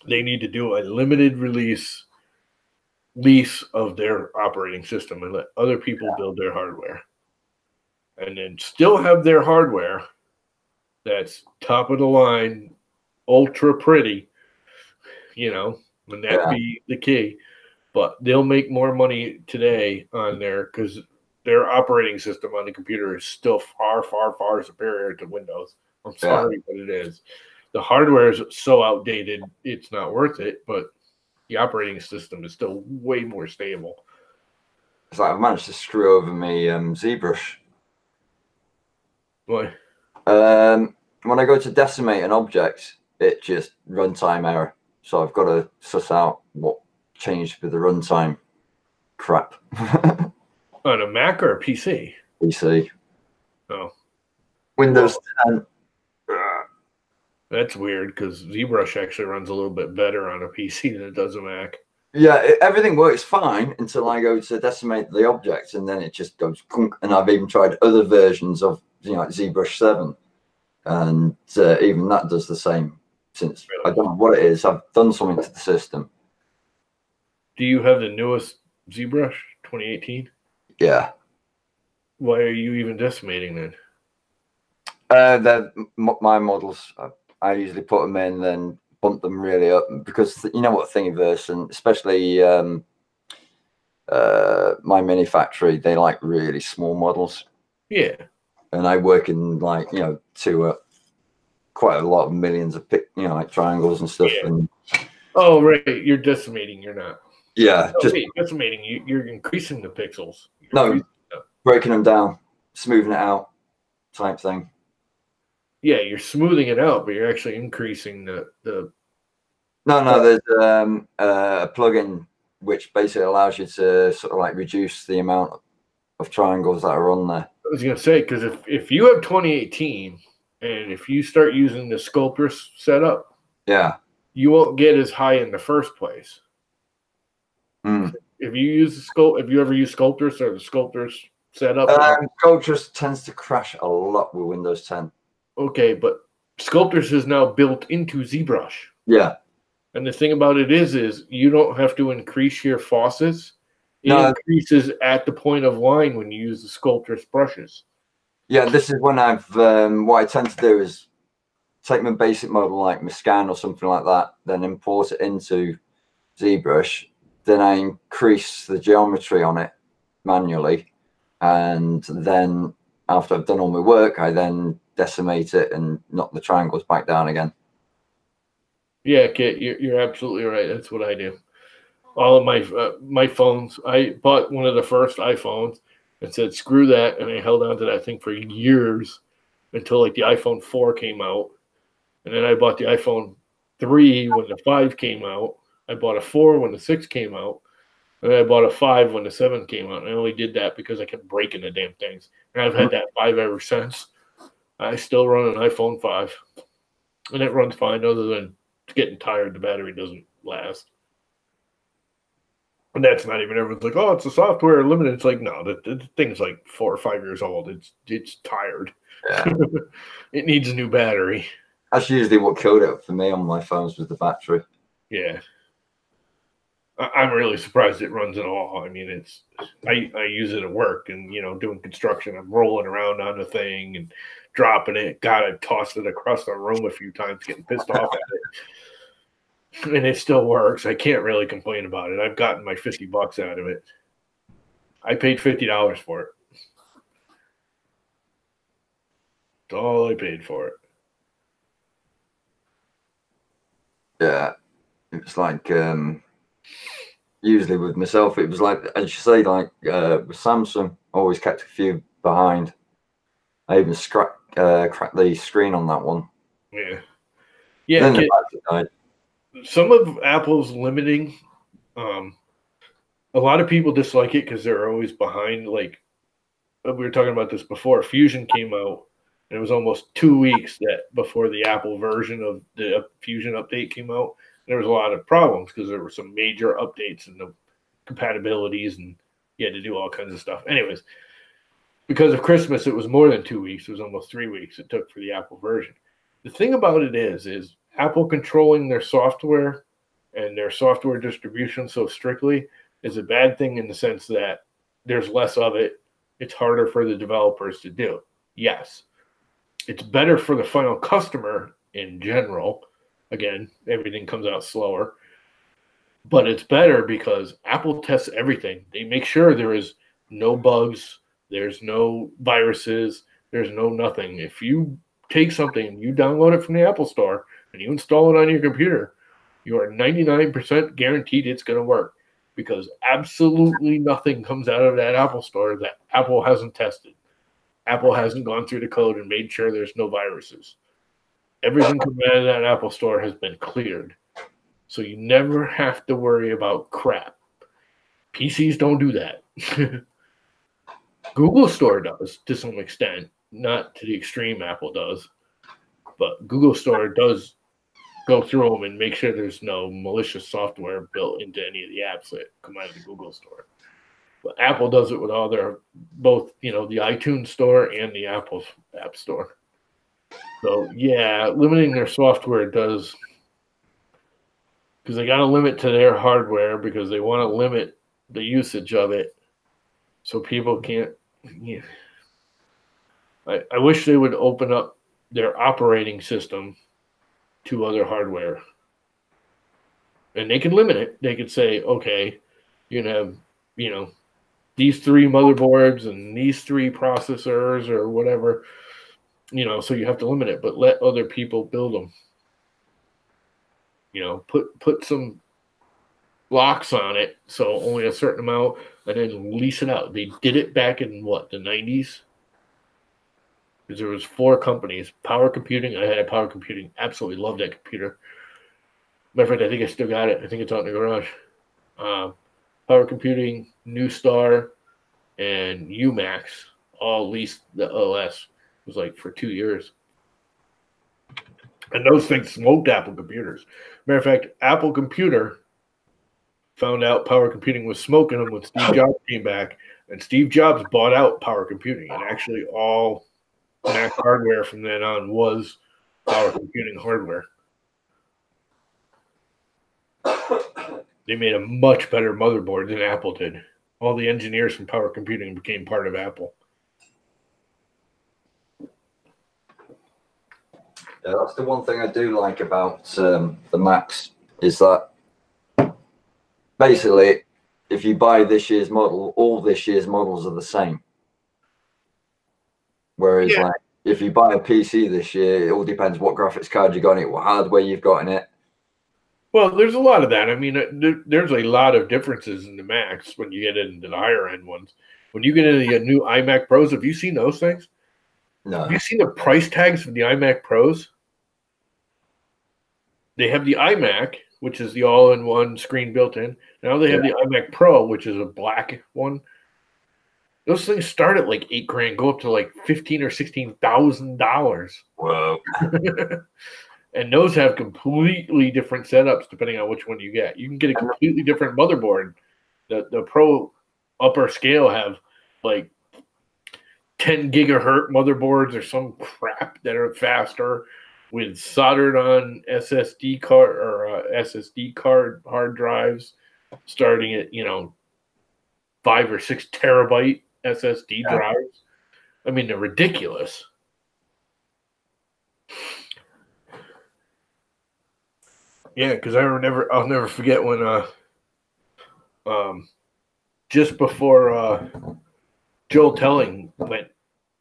they need to do a limited lease of their operating system and let other people build their hardware, and then still have their hardware that's top of the line, ultra pretty, you know, and that be the key. But they'll make more money today on there because their operating system on the computer is still far, far, far superior to Windows. I'm sorry, but it is. The hardware is so outdated, it's not worth it, but the operating system is still way more stable. It's like I've managed to screw over me ZBrush. Why? When I go to decimate an object, it just runtime error. So I've got to suss out what changed with the runtime crap. On a Mac or a PC? PC. Oh. Windows 10. That's weird because ZBrush actually runs a little bit better on a PC than it does a Mac. Yeah, everything works fine until I go to decimate the object, and then it just goes kunk. And I've even tried other versions of, you know, like ZBrush 7, and even that does the same. Since I don't know what it is, I've done something to the system. Do you have the newest ZBrush 2018? Yeah. Why are you even decimating then? They're my models. I usually put them in, then bump them really up, because you know what Thingiverse, and especially my Mini Factory, they like really small models. Yeah. And I work in, like, you know, to quite a lot of millions of like triangles and stuff. Yeah. And oh, right, you're decimating. You're not. Yeah, just decimating. You're increasing the pixels. No, breaking them down, smoothing it out, type thing. Yeah, you're smoothing it out, but you're actually increasing the. No, there's a plugin which basically allows you to sort of like reduce the amount of triangles that are on there. I was gonna say, because if you have 2018 and if you start using the Sculptris setup, Yeah. you won't get as high in the first place. Mm. If you use if you ever use Sculptris or the Sculptris setup, Sculptris tends to crash a lot with Windows 10. okay, but Sculptris is now built into ZBrush. Yeah. And the thing about it is you don't have to increase your faucets. It increases at the point of line when you use the Sculptris brushes. Yeah, this is when I've what I tend to do is take my basic model like my scan or something like that, then import it into ZBrush. Then I increase the geometry on it manually, and then after I've done all my work, I then decimate it and knock the triangles back down again. Yeah, Kit, you're absolutely right. That's what I do. All of my phones, I bought one of the first iPhones and said, screw that. And I held on to that thing for years until like the iPhone 4 came out. And then I bought the iPhone 3 when the 5 came out. I bought a 4 when the 6 came out. And then I bought a 5 when the 7 came out. And I only did that because I kept breaking the damn things. And I've had that 5 ever since. I still run an iPhone 5. And it runs fine other than getting tired. The battery doesn't last. And that's not even everyone's like, oh, it's a software limited. It's like, no, the thing's like 4 or 5 years old. It's tired. Yeah. It needs a new battery. That's usually what killed it for me on my phones with the battery. Yeah. I'm really surprised it runs at all. I mean, I use it at work and, doing construction. I'm rolling around on the thing and dropping it. God, I've tossed it across the room a few times, getting pissed off at it. And it still works. I can't really complain about it. I've gotten my $50 out of it. I paid $50 for it. That's all I paid for it. Yeah. It's like usually with myself, it was like, as you say, like with Samsung, I always kept a few behind. I even cracked the screen on that one. Yeah. Yeah. Then the battery died. Some of Apple's limiting, a lot of people dislike it because they're always behind. Like we were talking about this before, Fusion came out, and it was almost 2 weeks before the Apple version of the Fusion update came out. There was a lot of problems because there were some major updates in the compatibilities, and you had to do all kinds of stuff. Anyways, because of Christmas, it was more than 2 weeks. It was almost 3 weeks it took for the Apple version. The thing about it is Apple controlling their software and their software distribution so strictly is a bad thing in the sense that there's less of it. It's harder for the developers to do. Yes. It's better for the final customer in general. Again, everything comes out slower. But it's better because Apple tests everything. They make sure there is no bugs, there's no viruses, there's no nothing. If you take something and you download it from the Apple Store and you install it on your computer, you are 99% guaranteed it's going to work because absolutely nothing comes out of that Apple Store that Apple hasn't tested. Apple hasn't gone through the code and made sure there's no viruses. Everything coming out of that Apple Store has been cleared. So you never have to worry about crap. PCs don't do that. Google Store does to some extent, not to the extreme Apple does. But Google Store does go through them and make sure there's no malicious software built into any of the apps that come out of the Google Store. But Apple does it with all their, both, the iTunes Store and the Apple App Store. So, yeah, limiting their software does, because they got to limit to their hardware because they want to limit the usage of it so people can't. Yeah. I wish they would open up their operating system to other hardware. And they can limit it. They could say, okay, you can have, these 3 motherboards and these 3 processors or whatever, so you have to limit it, but let other people build them. Put some locks on it, so only a certain amount, and then lease it out. They did it back in the 90s. because there was 4 companies. Power Computing, I had Power Computing. Absolutely loved that computer. Matter of fact, I think I still got it. I think it's out in the garage. Power Computing, New Star, and UMax all leased the OS. It was like for 2 years. And those things smoked Apple computers. Matter of fact, Apple Computer found out Power Computing was smoking them when Steve Jobs came back. And Steve Jobs bought out Power Computing. And actually all Mac hardware from then on was Power Computing hardware. They made a much better motherboard than Apple did. All the engineers from Power Computing became part of Apple. Yeah, that's the one thing I do like about the Macs is that basically, if you buy this year's model, all this year's models are the same. Whereas, like, if you buy a PC this year, it all depends what graphics card you got in it, what hardware you've got in it. Well, there's a lot of that. I mean, there's a lot of differences in the Macs when you get into the higher end ones. When you get into the new iMac Pros, have you seen those things? No. Have you seen the price tags for the iMac Pros? They have the iMac, which is the all-in-one screen built in. Now they have the iMac Pro, which is a black one. Those things start at like $8,000, go up to like $15,000 or $16,000. Whoa. And those have completely different setups depending on which one you get. You can get a completely different motherboard. The Pro upper scale have like 10 gigahertz motherboards or some crap that are faster with soldered on SSD card hard drives starting at 5 or 6 terabyte SSD drives. I mean, they're ridiculous. Yeah, because I'll never forget when just before Joel Telling went,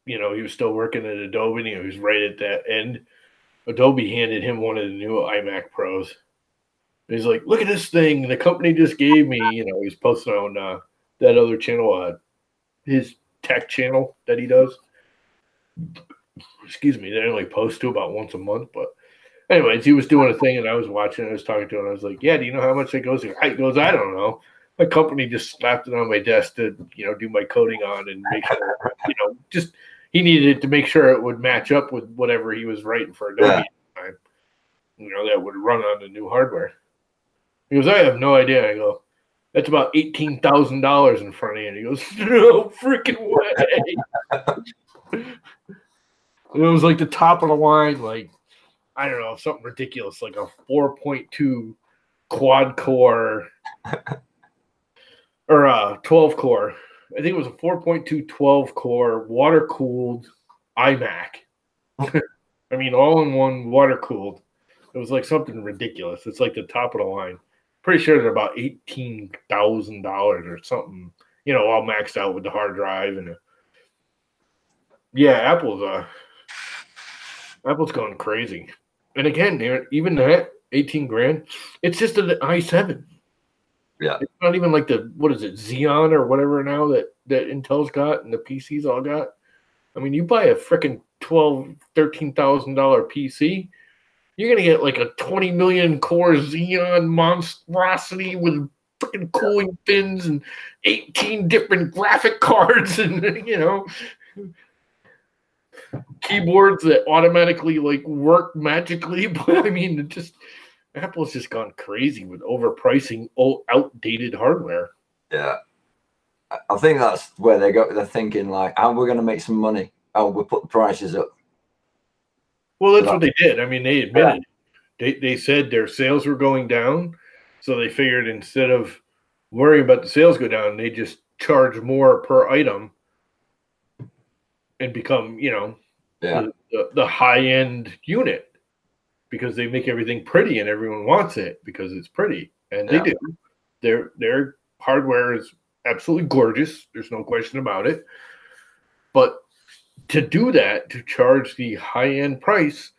he was still working at Adobe, and he was right at that end. Adobe handed him one of the new iMac Pros. He's like, "Look at this thing the company just gave me." He's posting on that other channel, his tech channel that he does. Excuse me, they only post to about once a month, but. Anyways, he was doing a thing, and I was watching. I was talking to him. I was like, "Yeah, do you know how much it goes?" He goes, "I don't know. My company just slapped it on my desk to, do my coding on and make sure, just he needed it to make sure it would match up with whatever he was writing for Adobe at the time. That would run on the new hardware." He goes, "I have no idea." I go, "That's about $18,000 in front of you." And he goes, "No freaking way!" It was like the top of the line, like. I don't know, something ridiculous, like a 4.2 quad core or 12 core. I think it was a 4.2 12 core water cooled iMac. I mean, all in one water cooled. It was like something ridiculous. It's like the top of the line. Pretty sure they're about $18,000 or something, all maxed out with the hard drive. And Apple's going crazy. And again, even that $18,000, it's just an i7. Yeah, it's not even like Xeon or whatever now that Intel's got and the PCs all got. I mean, you buy a freaking $13,000 PC, you're gonna get like a 20 million core Xeon monstrosity with freaking cooling fins and 18 different graphic cards and keyboards that automatically work magically. But I mean, Apple's just gone crazy with overpricing outdated hardware. Yeah, I think that's where they're thinking how we're going to make some money. We'll put the prices up. Well, that's what they did. I mean, they admitted they said their sales were going down, so they figured instead of worrying about the sales go down, they just charge more per item and become the high-end unit, because they make everything pretty and everyone wants it because it's pretty, and they do. Their hardware is absolutely gorgeous. There's no question about it. But to do that, to charge the high-end price,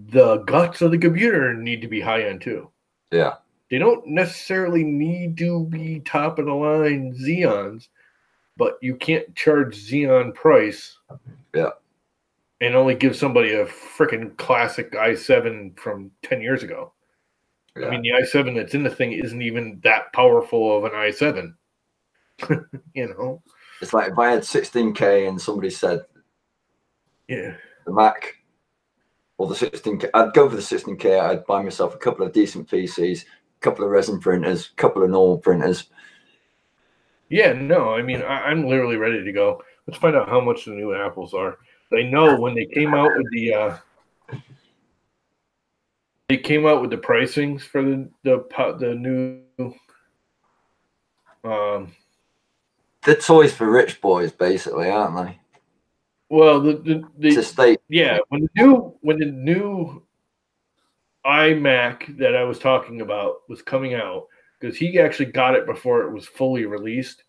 the guts of the computer need to be high-end too. Yeah. They don't necessarily need to be top-of-the-line Xeons, but you can't charge Xeon price. Yeah. and only give somebody a freaking classic i7 from 10 years ago. Yeah. I mean, the i7 that's in the thing isn't even that powerful of an i7. You know? It's like if I had 16K and somebody said, yeah, the Mac or the 16K, I'd go for the 16K. I'd buy myself a couple of decent PCs, a couple of resin printers, a couple of normal printers. Yeah, no, I mean, I'm literally ready to go. Let's find out how much the new Apples are. I know when they came out with they came out with the pricings for the new They're toys for rich boys, basically, aren't they? well It's a state. yeah, when the new iMac that I was talking about was coming out, because he actually got it before it was fully released.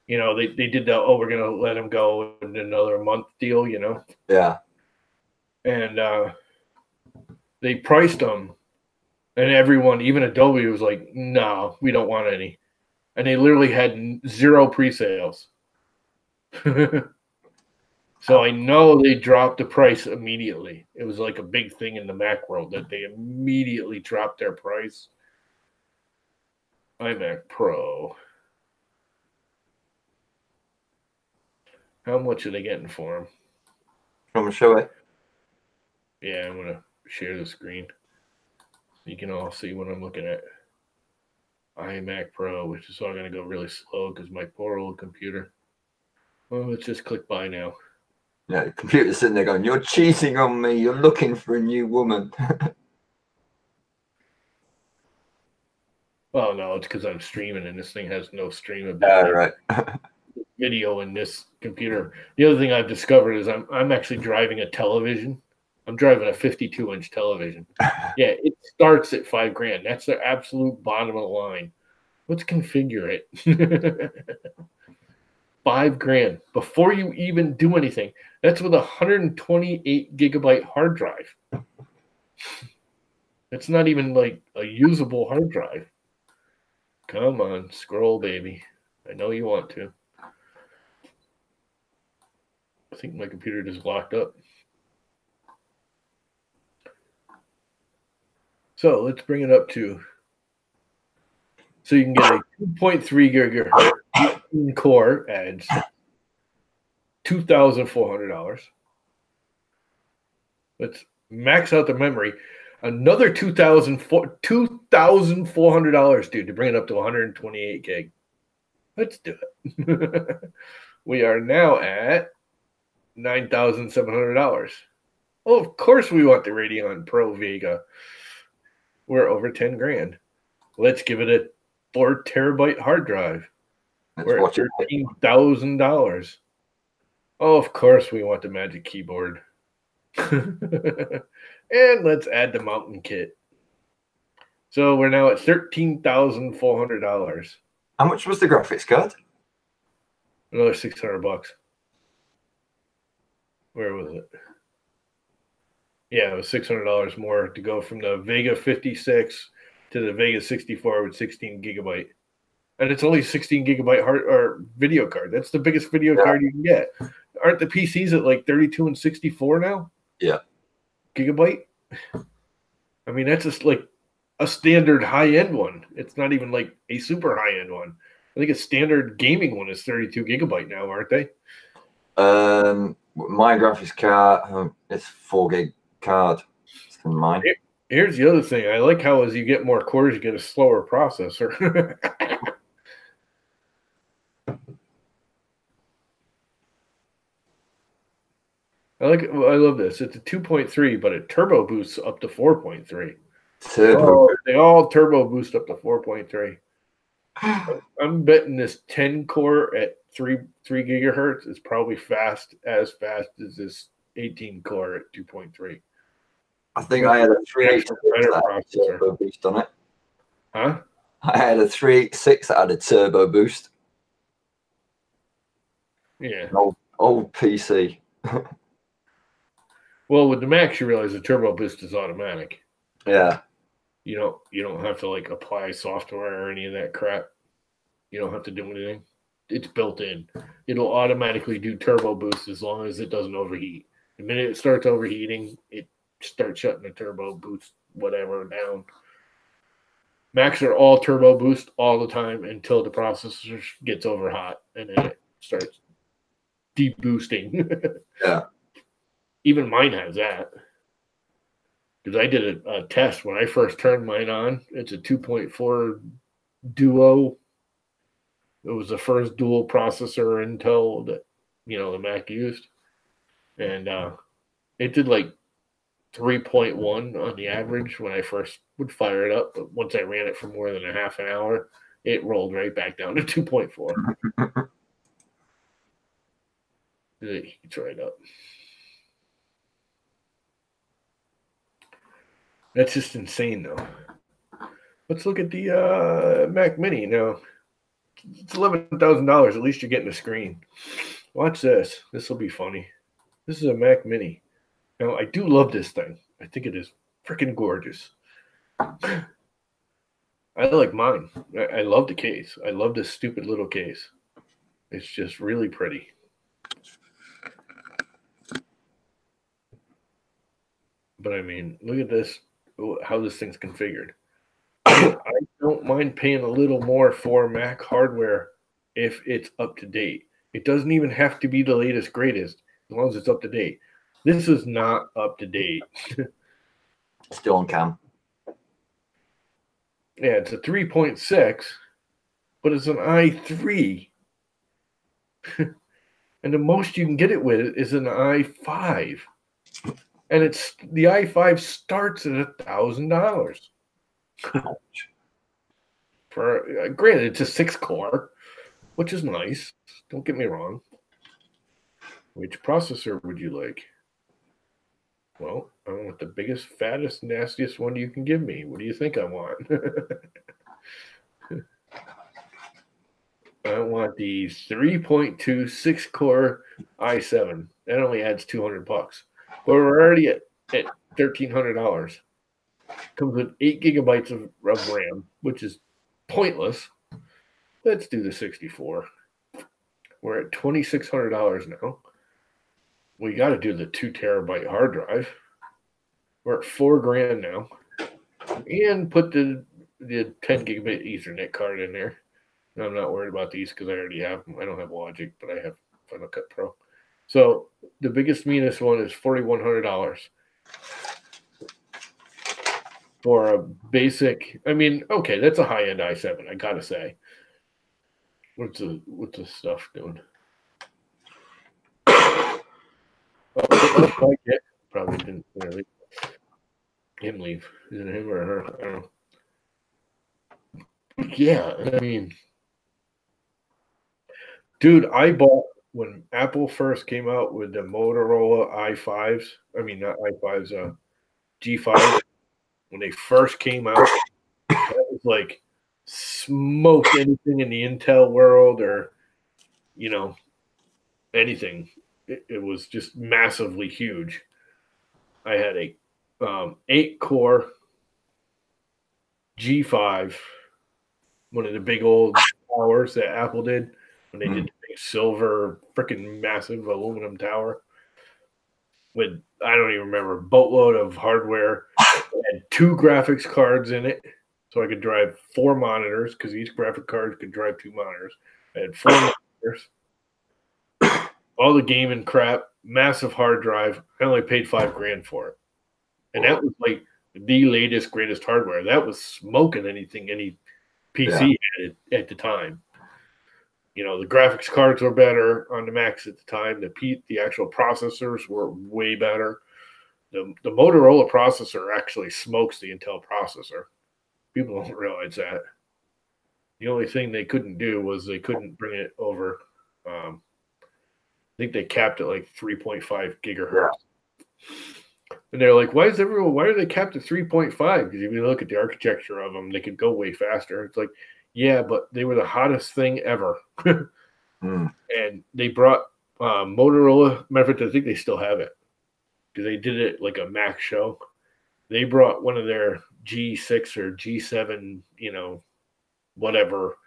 You know, they did the we're gonna let him go in another month deal, you know. Yeah. And they priced them, and everyone, even Adobe, was like, "No, we don't want any," and they literally had 0 pre-sales. So I know they dropped the price immediately. It was like a big thing in the Mac world that they immediately dropped their price. iMac Pro. How much are they getting for them? I'm gonna show it. Yeah, I'm gonna share the screen. You can all see what I'm looking at. iMac Pro, which is all gonna go really slow because my poor old computer. Well, let's just click buy now. Yeah, the computer's sitting there going, "You're cheating on me. You're looking for a new woman." Oh no, it's because I'm streaming and this thing has no streamability. Yeah, right. Video in this computer. The other thing I've discovered is I'm actually driving a television. I'm driving a 52-inch television. Yeah, it starts at $5,000. That's the absolute bottom of the line. Let's configure it. $5,000 before you even do anything. That's with a 128 gigabyte hard drive. It's not even like a usable hard drive. Come on, scroll, baby. I know you want to. I think my computer just locked up. So let's bring it up to. So you can get a 2.3 gigahertz 18 core edge, $2,400. Let's max out the memory. Another $2,400, dude, to bring it up to 128 gig. Let's do it. We are now at $9,700. Well, of course we want the Radeon Pro Vega. We're over 10 grand. Let's give it a 4 terabyte hard drive. We're at $13,000. Oh, of course we want the Magic Keyboard. And let's add the mountain kit. So we're now at $13,400. How much was the graphics card? Another $600. Where was it? Yeah, it was $600 more to go from the Vega 56 to the Vega 64 with 16 gigabyte. And it's only 16 gigabyte hard or video card. That's the biggest video card you can get. Aren't the PCs at like 32 and 64 now? Yeah. Gigabyte? I mean, that's just like a standard high-end one. It's not even like a super high-end one. I think a standard gaming one is 32 gigabyte now, aren't they? My graphics card, it's 4 gig card than mine. Here's the other thing. I like how as you get more cores, you get a slower processor. I love this. It's a 2.3, but it turbo boosts up to 4.3. They all turbo boost up to 4.3. I'm betting this 10 core at 3 gigahertz is probably as fast as this 18 core at 2.3. I think I had a 386 turbo boost on it. Huh? I had a 386 that had a turbo boost. Yeah. Old PC. Well, with the Macs, you realize the turbo boost is automatic. Yeah. You don't have to like apply software or any of that crap. You don't have to do anything. It's built in. It'll automatically do turbo boost as long as it doesn't overheat. The minute it starts overheating, it starts shutting the turbo boost, whatever, down. Macs are all turbo boost all the time until the processor gets over hot, and then it starts deboosting. Yeah. Even mine has that. Because I did a test when I first turned mine on. It's a 2.4 Duo. It was the first dual processor Intel that the Mac used, and it did like 3.1 on the average when I first would fire it up. But once I ran it for more than a half an hour, it rolled right back down to 2.4. It heats right up. That's just insane, though. Let's look at the Mac Mini now. It's $11,000. At least you're getting a screen. Watch this. This will be funny. This is a Mac Mini. Now, I do love this thing. I think it is freaking gorgeous. I like mine. I love the case. I love this stupid little case. It's just really pretty. But I mean, look at this, how this thing's configured. I don't mind paying a little more for Mac hardware if it's up to date. It doesn't even have to be the latest, greatest, as long as it's up to date. This is not up to date. Still on cam. Yeah, it's a 3.6, but it's an i3. And the most you can get it with is an i5. And the i5 starts at $1,000. For granted, it's a 6-core, which is nice. Don't get me wrong. Which processor would you like? Well, I want the biggest, fattest, nastiest one you can give me. What do you think I want? I want the 3.2 6-core i7. That only adds $200. But we're already at $1,300. Comes with 8 gigabytes of RAM, which is pointless. Let's do the 64. We're at $2,600 now. We got to do the 2 terabyte hard drive. We're at $4,000 now, and put the 10 gigabit Ethernet card in there. I'm not worried about these because I already have them. I don't have Logic, but I have Final Cut Pro. So the biggest, meanest one is $4,100 for a basic. I mean, okay, that's a high end i7. I gotta say. What's the stuff doing? Probably didn't really him leave. Is it him or her? I don't know. Yeah, I mean, dude, I bought when Apple first came out with the Motorola i5s. I mean, not i5s, G5s. When they first came out, that was like smoked anything in the Intel world or anything. It was just massively huge. I had a 8-core G5, one of the big old towers that Apple did when they did the big silver, freaking massive aluminum tower with, I don't even remember, a boatload of hardware. It had 2 graphics cards in it, so I could drive 4 monitors because each graphic card could drive 2 monitors. I had 4 monitors. All the gaming crap, massive hard drive. I only paid $5,000 for it. And that was like the latest, greatest hardware. That was smoking anything any PC had at the time. The graphics cards were better on the Macs at the time. The actual processors were way better. The Motorola processor actually smokes the Intel processor. People don't realize that. The only thing they couldn't do was they couldn't bring it over. I think they capped it like 3.5 gigahertz. And they're like, why are they capped at 3.5? Because if you look at the architecture of them, they could go way faster. It's like, yeah, but they were the hottest thing ever. And they brought Motorola. Matter of fact, I think they still have it because they did it like a Mac show. They brought one of their G6 or G7, whatever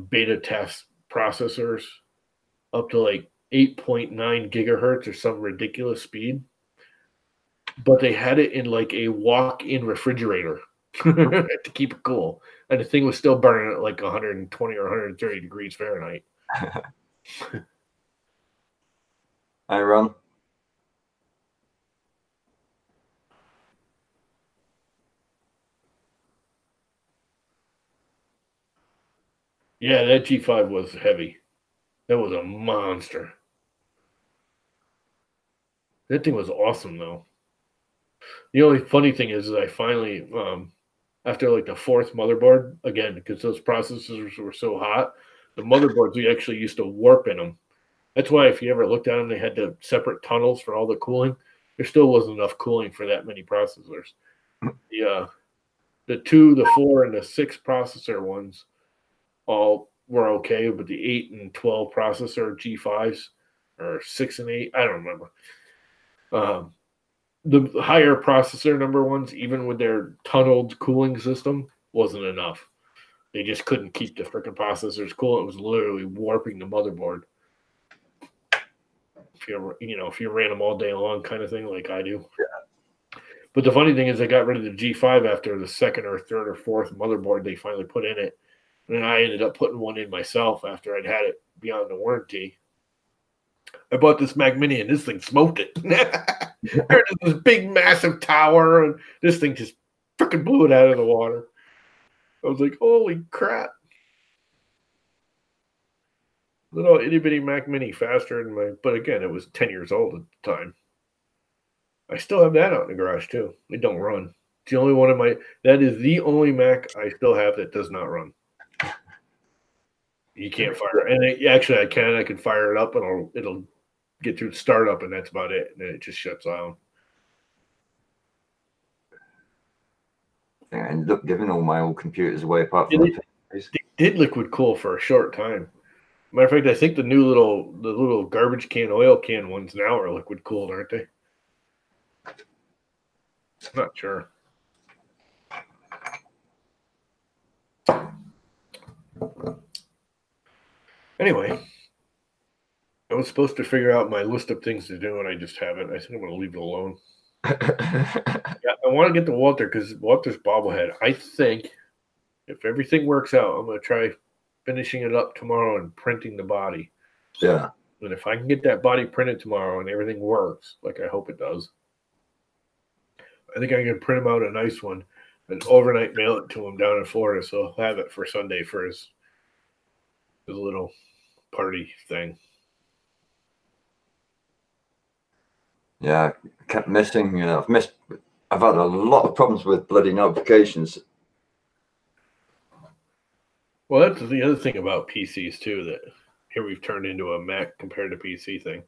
beta test processors up to like 8.9 gigahertz or some ridiculous speed, but they had it in like a walk-in refrigerator to keep it cool, and the thing was still burning at like 120 or 130 degrees Fahrenheit. Hi, Ron. Yeah, that G5 was heavy. That was a monster. That thing was awesome, though. The only funny thing is I finally, after like the fourth motherboard, again, because those processors were so hot, the motherboards we actually used to warp in them. That's why if you ever looked at them, they had the separate tunnels for all the cooling. There still wasn't enough cooling for that many processors. The 2, the 4, and the 6 processor ones all were okay, but the 8 and 12 processor G5s or 6 and 8, I don't remember. The higher processor number ones, even with their tunneled cooling system, wasn't enough. They just couldn't keep the freaking processors cool. It was literally warping the motherboard. If you ran them all day long, kind of thing, like I do. Yeah. But the funny thing is, I got rid of the G5 after the second or third or fourth motherboard they finally put in it, and then I ended up putting one in myself after I'd had it beyond the warranty. I bought this Mac Mini, and this thing smoked it. There's this big, massive tower, and this thing just freaking blew it out of the water. I was like, holy crap. Little itty bitty Mac Mini faster than but again, it was 10 years old at the time. I still have that out in the garage too. It don't run. It's the only one of that is the only Mac I still have that does not run. You can't fire it. And actually I can fire it up and it'll get through startup and that's about it. And then it just shuts down. I ended up giving all my old computers away apart from the PCs. They did liquid cool for a short time. Matter of fact, I think the little garbage can, oil can ones now are liquid cooled, aren't they? I'm not sure. Anyway, I was supposed to figure out my list of things to do, and I just haven't. I think I'm going to leave it alone. Yeah, I want to get to Walter because Walter's bobblehead. I think if everything works out, I'm going to try finishing it up tomorrow and printing the body. Yeah. And if I can get that body printed tomorrow and everything works, like I hope it does, I think I can print him out a nice one and overnight mail it to him down in Florida. So he'll have it for Sunday for his little party thing. Yeah, I kept missing. I've had a lot of problems with bloody notifications. Well, that's the other thing about PCs too, that here we've turned into a Mac compared to PC thing.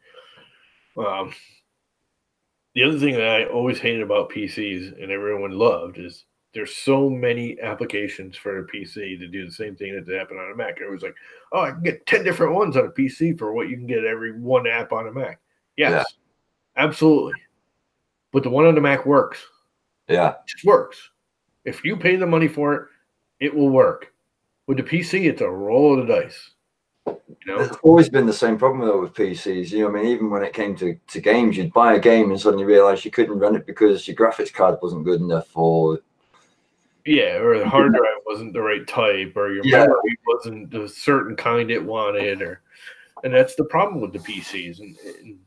The other thing that I always hated about PCs and everyone loved is there's so many applications for a PC to do the same thing that happen on a Mac. It was like, oh, I can get 10 different ones on a PC for what you can get every one app on a Mac. Yes, absolutely. But the one on the Mac works. Yeah. It just works. If you pay the money for it, it will work. With the PC, it's a roll of the dice. There's always been the same problem though with PCs. I mean, even when it came to games, you'd buy a game and suddenly realize you couldn't run it because your graphics card wasn't good enough, or or the hard drive wasn't the right type, or your memory wasn't the certain kind it wanted, and that's the problem with the PCs. And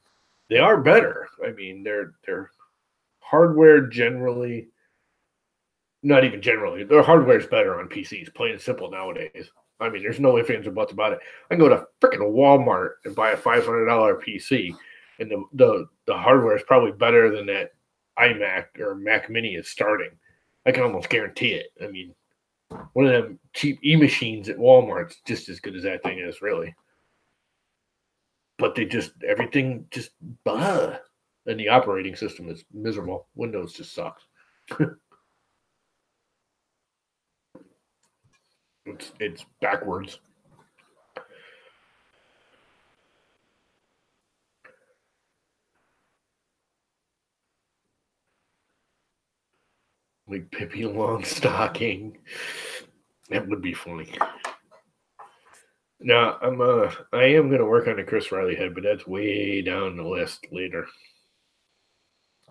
they are better. I mean, their hardware generally, not even generally, their hardware is better on PCs, plain and simple nowadays. I mean, there's no ifs, ands, or buts about it. I can go to freaking Walmart and buy a $500 PC, and the hardware is probably better than that iMac or Mac Mini is starting. I can almost guarantee it. I mean, one of them cheap e-machines at Walmart's just as good as that thing is, really. But everything just, and the operating system is miserable. Windows just sucks. It's backwards. Like Pippi Longstocking. That would be funny. No, I am gonna work on the Chris Riley head, but that's way down the list later.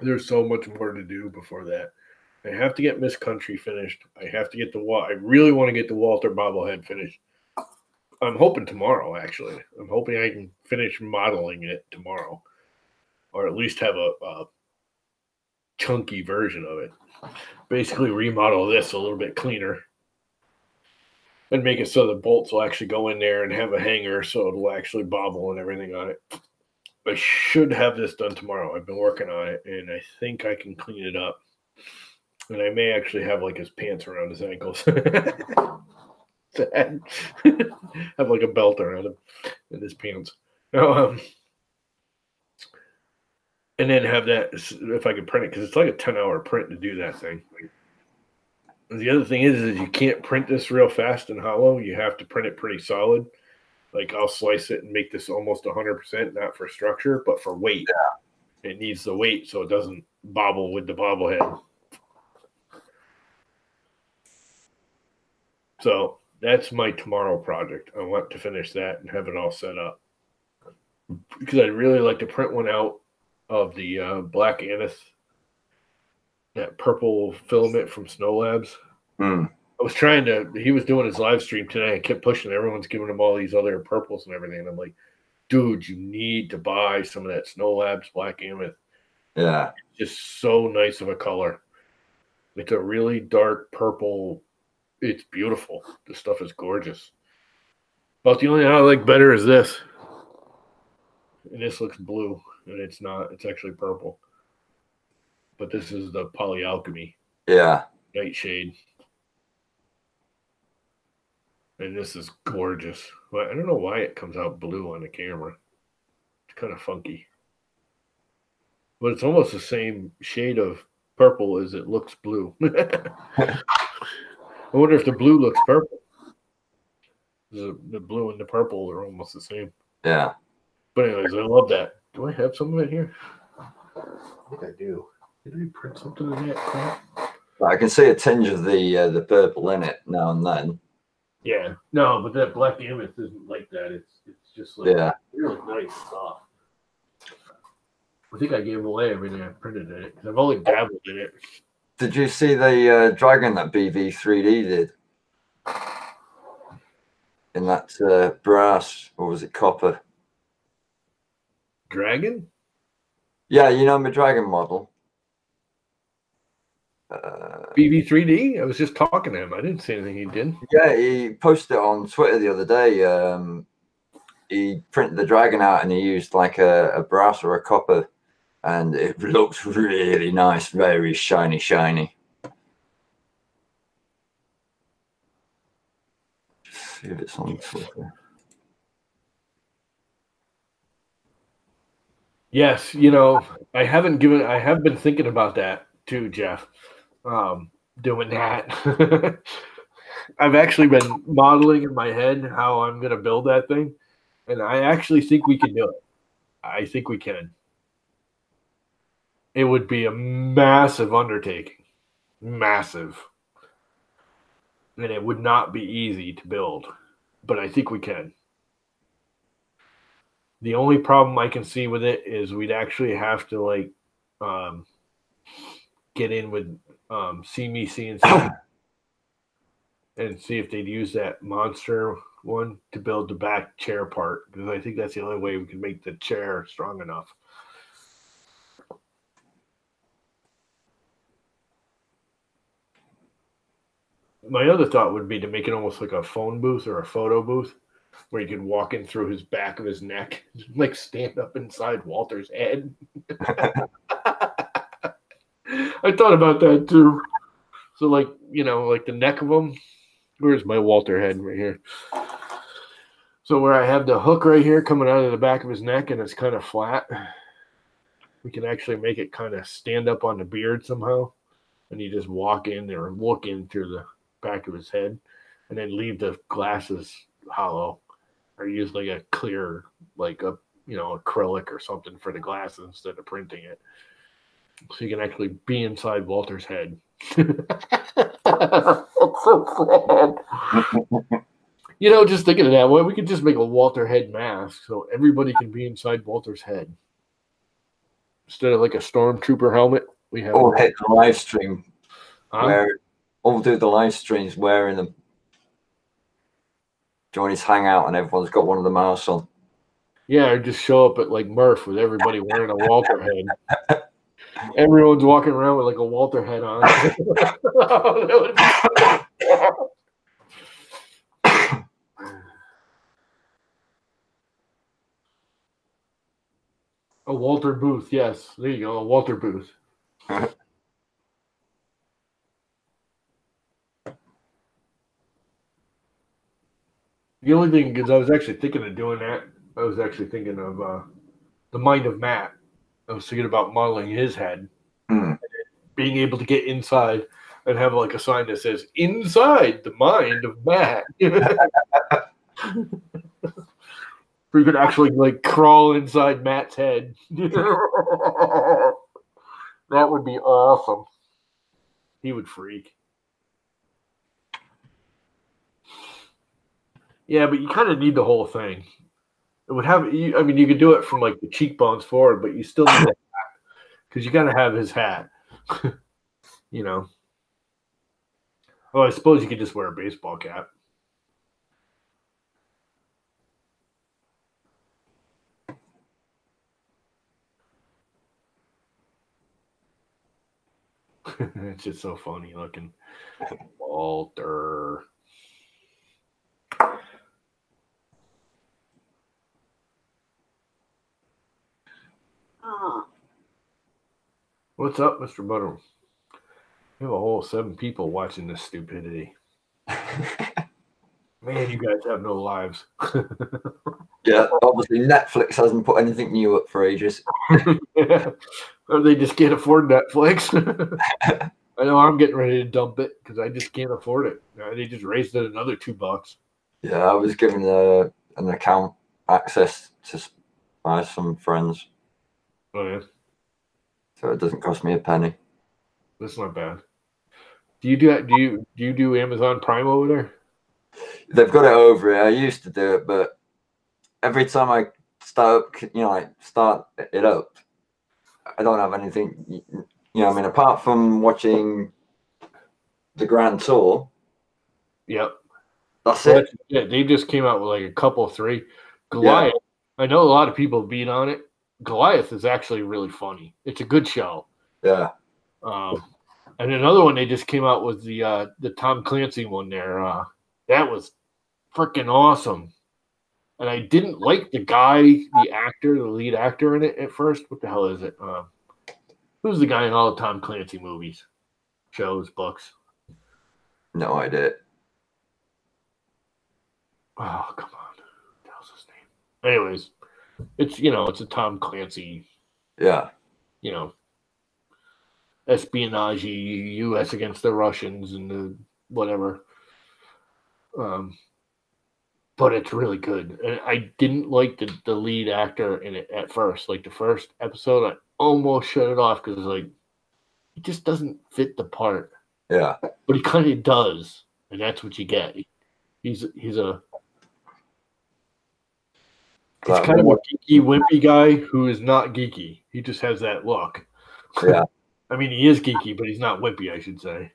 There's so much more to do before that. I have to get Miss Country finished. I have to get I really want to get the Walter bobblehead finished. I'm hoping tomorrow, actually. I'm hoping I can finish modeling it tomorrow, or at least have a chunky version of it. Basically, remodel this a little bit cleaner and make it so the bolts will actually go in there and have a hanger so it'll actually bobble and everything on it. I should have this done tomorrow. I've been working on it, and I think I can clean it up. And I may actually have like his pants around his ankles. Have like a belt around him and his pants. And then have that, if I could print it, because it's like a 10-hour print to do that thing. And the other thing is you can't print this real fast and hollow. You have to print it pretty solid. Like I'll slice it and make this almost 100%, not for structure, but for weight. Yeah. It needs the weight so it doesn't bobble with the bobblehead. So that's my tomorrow project. I want to finish that and have it all set up. Because I'd really like to print one out of the Black Aneth, that purple filament from Snow Labs. I was trying to, he was doing his live stream today. I kept pushing. Everyone's giving him all these other purples and everything. And I'm like, dude, you need to buy some of that Snow Labs Black Aneth. Yeah. It's just so nice of a color. It's a really dark purple. It's beautiful. This stuff is gorgeous. But the only thing I like better is this. And this looks blue. And it's not. It's actually purple. But this is the Polyalchemy. Yeah. Nightshade. And this is gorgeous. Well, I don't know why it comes out blue on the camera. It's kind of funky. But it's almost the same shade of purple as it looks blue. I wonder if the blue looks purple. The blue and the purple are almost the same. Yeah. But anyways, I love that. Do I have some of it here? I think I do. Did I print something of that crap? I can see a tinge of the purple in it now and then. Yeah. No, but that Black Aneth isn't like that. It's just like really nice stuff. I think I gave away everything I printed in it because I've only dabbled in it. Did you see the dragon that BV3D did? In that brass, or was it copper? Dragon? Yeah, you know my dragon model. BV3D? I was just talking to him. I didn't see anything he did. Yeah, he posted it on Twitter the other day. He printed the dragon out and he used like a brass or a copper. And it looks really nice, very shiny. Just see if it's on Twitter. Yes, you know, I have been thinking about that too, Jeff. Doing that. I've actually been modeling in my head how I'm going to build that thing. And I actually think we can do it. I think we can. It would be a massive undertaking. Massive. And it would not be easy to build. But I think we can. The only problem I can see with it is we'd actually have to like get in with See Me CNC and see if they'd use that monster one to build the back chair part, because I think that's the only way we can make the chair strong enough. My other thought would be to make it almost like a phone booth or a photo booth where you could walk in through his back of his neck, like stand up inside Walter's head. I thought about that too. So like, you know, like the neck of him. Where's my Walter head right here? So where I have the hook right here coming out of the back of his neck and it's kind of flat, we can actually make it kind of stand up on the beard somehow. And you just walk in or look in through the back of his head and then leave the glasses hollow or use like a clear, like a, you know, acrylic or something for the glasses instead of printing it. So you can actually be inside Walter's head. It's so sad. just thinking of that way, we could just make a Walter head mask so everybody can be inside Walter's head. Instead of like a stormtrooper helmet, we have. Or hit the live stream Huh? or do the live streams wearing them. Join his hangout and everyone's got one of the masks on. Yeah, or just show up at like Murph with everybody wearing a Walter head. Everyone's walking around with like a Walter head on. A Walter Booth, yes. There you go, a Walter Booth. The only thing is I was actually thinking of doing that. I was actually thinking of the Mind of Matt. I was thinking about modeling his head. Being able to get inside and have like a sign that says "Inside the Mind of Matt." We could actually like crawl inside Matt's head. That would be awesome. He would freak. Yeah, but you kind of need the whole thing. It would have. I mean, you could do it from like the cheekbones forward, but you still need the hat because you got to have his hat. Oh, I suppose you could just wear a baseball cap. It's just so funny looking. Walter. What's up, Mr. Butter? We have a whole 7 people watching this stupidity. Man, you guys have no lives. Yeah, obviously Netflix hasn't put anything new up for ages. Yeah. Or they just can't afford Netflix. I know I'm getting ready to dump it because I just can't afford it. They just raised it another $2. Yeah, I was given an account access to by some friends. Oh yeah. So it doesn't cost me a penny. That's not bad. Do you do Amazon Prime over there? They've got it over here. I used to do it, but every time I start it up, I don't have anything. I mean, apart from watching the Grand Tour. Yep. That's it. Yeah, they just came out with like a couple 3. Goliath. Yeah. I know a lot of people beat on it. Goliath is actually really funny. It's a good show. Yeah. And another one they just came out with the Tom Clancy one there. That was freaking awesome. And I didn't like the guy, the lead actor in it at first. What the hell is it? Who's the guy in all the Tom Clancy movies, shows, books? No idea. Oh, come on. What the hell's his name? Anyways, it's a Tom Clancy. Yeah. Espionage, U.S. against the Russians and the whatever. But it's really good. And I didn't like the lead actor in it at first. Like the first episode, I almost shut it off because like he just doesn't fit the part. Yeah. But he kind of does, and that's what you get. He's kind of a geeky, wimpy guy who is not geeky. He just has that look. Yeah. I mean, he is geeky, but he's not wimpy, I should say.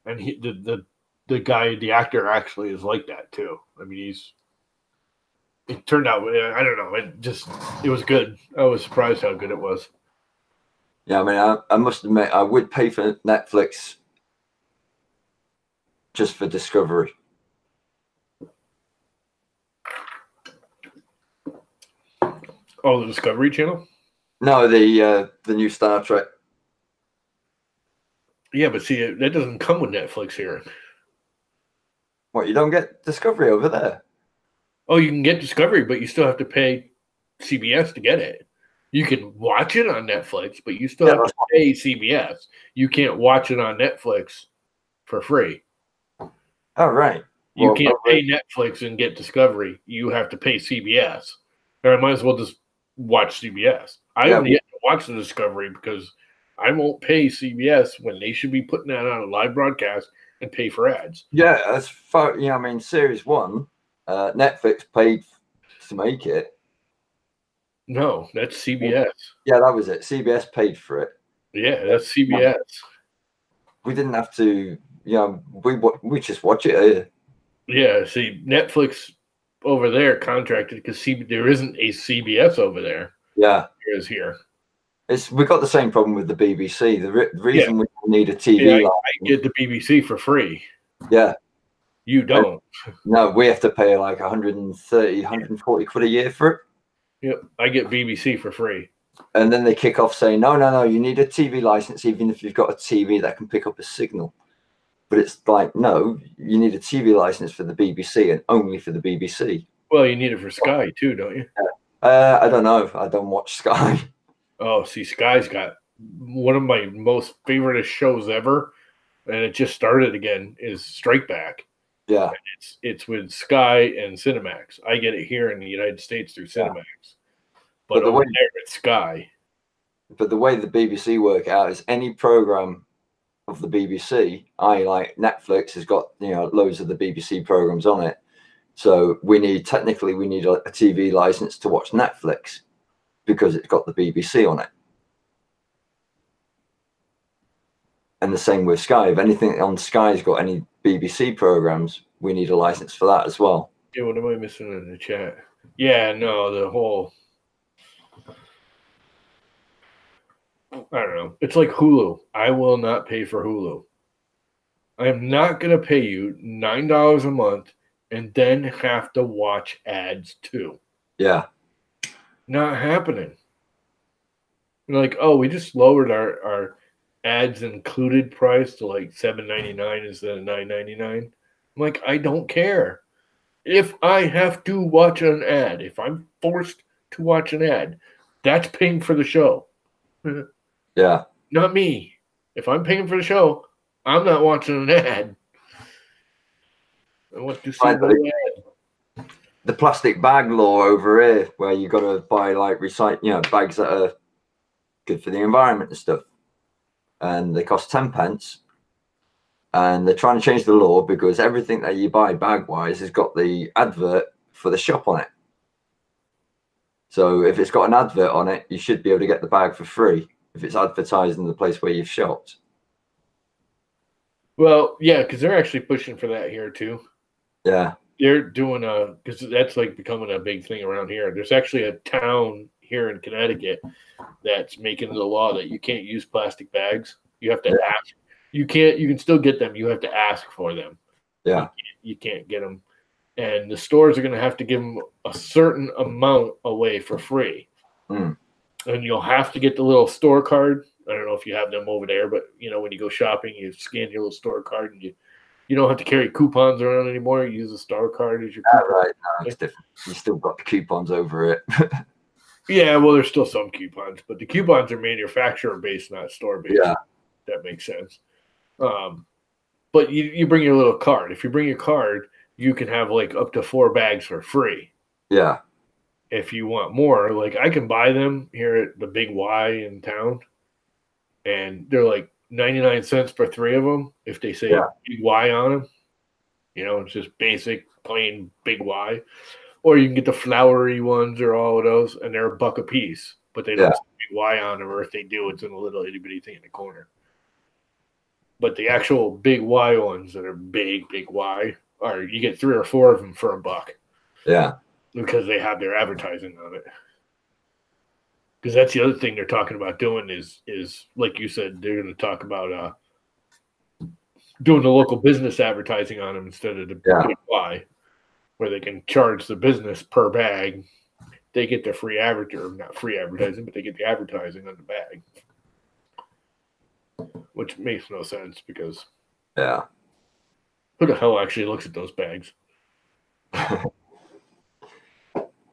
And the guy, the actor, actually is like that too. I mean, it turned out, I don't know, it was good. I was surprised how good it was. Yeah, I mean, I must admit, I would pay for Netflix just for Discovery. Oh, the Discovery Channel? No, the new Star Trek. Yeah, but see, that doesn't come with Netflix here. What, you don't get Discovery over there? Oh, you can get Discovery, but you still have to pay CBS to get it. You can watch it on Netflix, but you still have to pay CBS. You can't watch it on Netflix for free. Oh, right. You can't pay Netflix and get Discovery. You have to pay CBS. Or I might as well just watch CBS. I haven't yet to watch the Discovery because I won't pay CBS when they should be putting that on a live broadcast and pay for ads. Yeah, as far I mean, Series 1 Netflix paid to make it. No, that's CBS. Yeah, that was it. CBS paid for it. Yeah, that's CBS. We didn't have to. We just watch it. Yeah, see, Netflix over there contracted because there isn't a CBS over there. Yeah, there is here. We got the same problem with the BBC. The reason we need a TV, I get the BBC for free. Yeah, you don't. No, we have to pay like 130, 140 quid a year for it. Yep, I get BBC for free. And then they kick off saying, no, you need a TV license, even if you've got a TV that can pick up a signal. But it's like, no, you need a TV license for the BBC and only for the BBC. Well, you need it for Sky too, don't you? I don't know. I don't watch Sky. Oh, see, Sky's got one of my most favorite shows ever, and it just started again, is Strike Back. Yeah. And it's with Sky and Cinemax. I get it here in the United States through Cinemax. But over there, it's Sky. But the way the BBC work out is any program of the BBC, like Netflix has got loads of the BBC programs on it. So we need a TV license to watch Netflix because it's got the BBC on it. And the same with Sky. If anything on Sky's got any BBC programs, we need a license for that as well. Yeah, what am I missing in the chat? Yeah, no, the whole, I don't know. It's like Hulu. I will not pay for Hulu. I am not going to pay you $9 a month and then have to watch ads too. Yeah. Not happening. Like, oh, we just lowered our ads included price to like $7.99 instead of $9.99. I'm like, I don't care. If I have to watch an ad, if I'm forced to watch an ad, that's paying for the show. Yeah. Not me. If I'm paying for the show, I'm not watching an ad. I want to see the ad. The plastic bag law over here, where you got to buy like bags that are good for the environment and stuff, and they cost 10 pence. And they're trying to change the law because everything that you buy bag-wise has got the advert for the shop on it. So if it's got an advert on it, you should be able to get the bag for free if it's advertised in the place where you've shopped. Well, yeah, because they're actually pushing for that here too. Yeah. They're doing because that's like becoming a big thing around here. There's actually a town here in Connecticut that's making the law that you can't use plastic bags. You have to ask. You can still get them. You have to ask for them. Yeah. You can't get them. And the stores are going to have to give them a certain amount away for free. Mm. And you'll have to get the little store card. I don't know if you have them over there, but when you go shopping, you scan your little store card and you don't have to carry coupons around anymore. You use a store card as your coupon. Right. No, it's different. You still got the coupons over it. Yeah, well, there's still some coupons, but the coupons are manufacturer-based, not store-based. Yeah. That makes sense. But you bring your little card. If you bring your card, you can have like up to 4 bags for free. Yeah. If you want more, like I can buy them here at the Big Y in town, and they're like 99 cents for 3 of them. If they say Big Y on them, it's just basic plain Big Y. Or you can get the flowery ones or all of those, and they're $1 a piece, but they don't say Big Y on them, or if they do, it's in a little itty bitty thing in the corner. But the actual Big Y ones that are big Y you get 3 or 4 of them for $1. Yeah. Because they have their advertising on it. Because that's the other thing they're talking about doing is like you said, they're going to talk about doing the local business advertising on them instead of the Big Y, where they can charge the business per bag. They get the free not free advertising, but they get the advertising on the bag. Which makes no sense because who the hell actually looks at those bags? I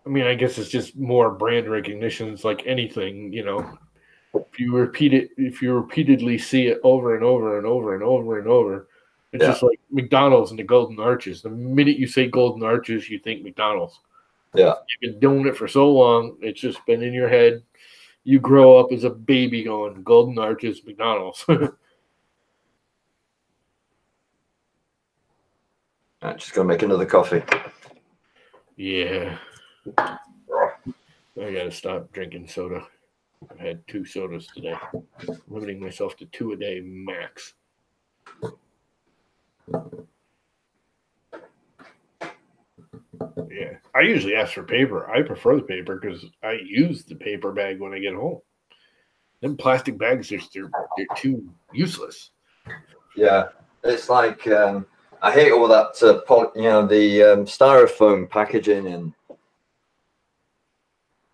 mean, I guess it's just more brand recognition. It's like anything, If you repeatedly see it over and over and over and over and over, it's just like McDonald's and the Golden Arches. The minute you say Golden Arches, you think McDonald's. Yeah. You've been doing it for so long, it's just been in your head. You grow up as a baby going Golden Arches, McDonald's. I'm just gonna make another coffee. Yeah. I gotta stop drinking soda. I've had 2 sodas today. Limiting myself to 2 a day max. Yeah. I usually ask for paper. I prefer the paper because I use the paper bag when I get home. Them plastic bags they're too useless. Yeah, it's like I hate all that the styrofoam packaging, and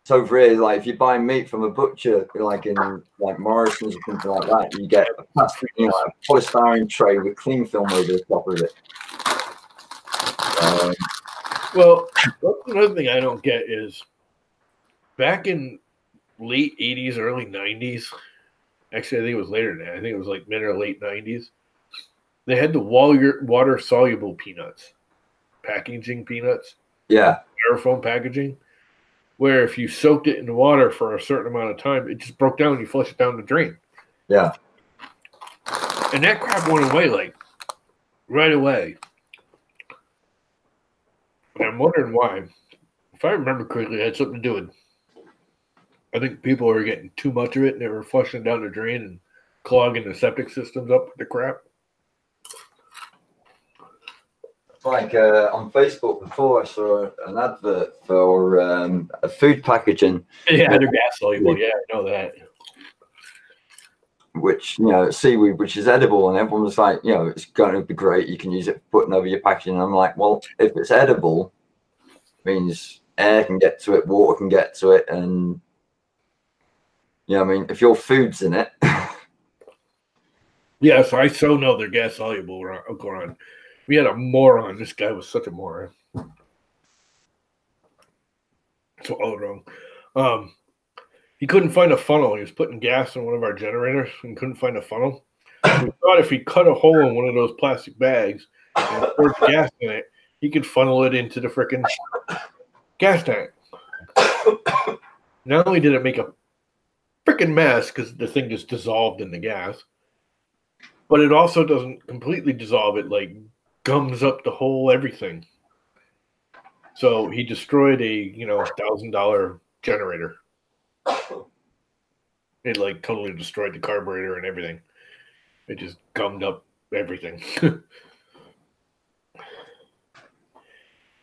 it's over here. Like if you buy meat from a butcher, like in like Morrison's or something like that, you get a plastic, a polystyrene tray with cling film over the top of it. Well, another thing I don't get is back in late 80s, early 90s. Actually, I think it was later than that. I think it was like mid or late 90s. They had the water soluble peanuts, packaging peanuts. Yeah. Styrofoam packaging, where if you soaked it in the water for a certain amount of time, it just broke down and you flush it down the drain. Yeah. And that crap went away like right away. And I'm wondering why. If I remember correctly, it had something to do with, I think people were getting too much of it and they were flushing it down the drain and clogging the septic systems up with the crap. Like on Facebook before, I saw an advert for a food packaging. Yeah, they're gas soluble. Yeah, I know that. Which, seaweed, which is edible, and everyone was like, it's going to be great. You can use it for putting over your packaging. And I'm like, well, if it's edible, it means air can get to it, water can get to it, and if your food's in it. Yes, I so know they're gas soluble, Goran. We had a moron. This guy was such a moron. So all wrong. He couldn't find a funnel. He was putting gas in one of our generators and couldn't find a funnel. We thought if he cut a hole in one of those plastic bags and poured gas in it, he could funnel it into the freaking gas tank. Not only did it make a freaking mess because the thing just dissolved in the gas, but it also doesn't completely dissolve it, like gums up the whole everything. So he destroyed a $1,000 generator. It like totally destroyed the carburetor and everything. It just gummed up everything.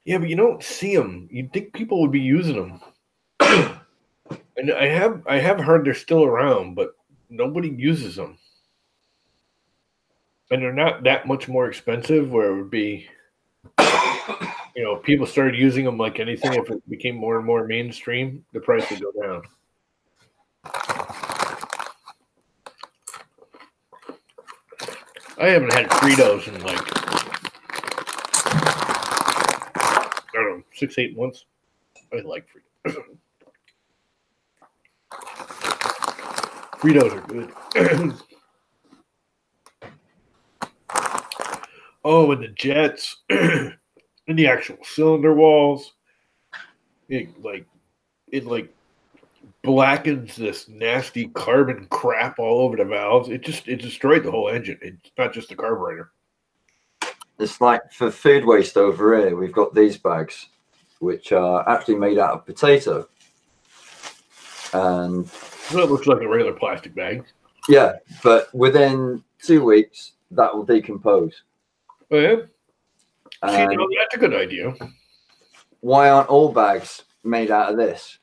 Yeah, but you don't see them. You'd think people would be using them. And I have heard they're still around, but nobody uses them. And they're not that much more expensive where it would be, people started using them like anything. If it became more and more mainstream, the price would go down. I haven't had Fritos in like, I don't know, 6-8 months. I like Fritos. Fritos are good. Oh, and the jets and the actual cylinder walls. It blackens this nasty carbon crap all over the valves. It destroyed the whole engine. It's not just the carburetor. It's like for food waste over here, we've got these bags, which are actually made out of potato. And well, it looks like a regular plastic bag. Yeah, but within 2 weeks, that will decompose. Oh, yeah? See, that's a good idea. Why aren't all bags made out of this?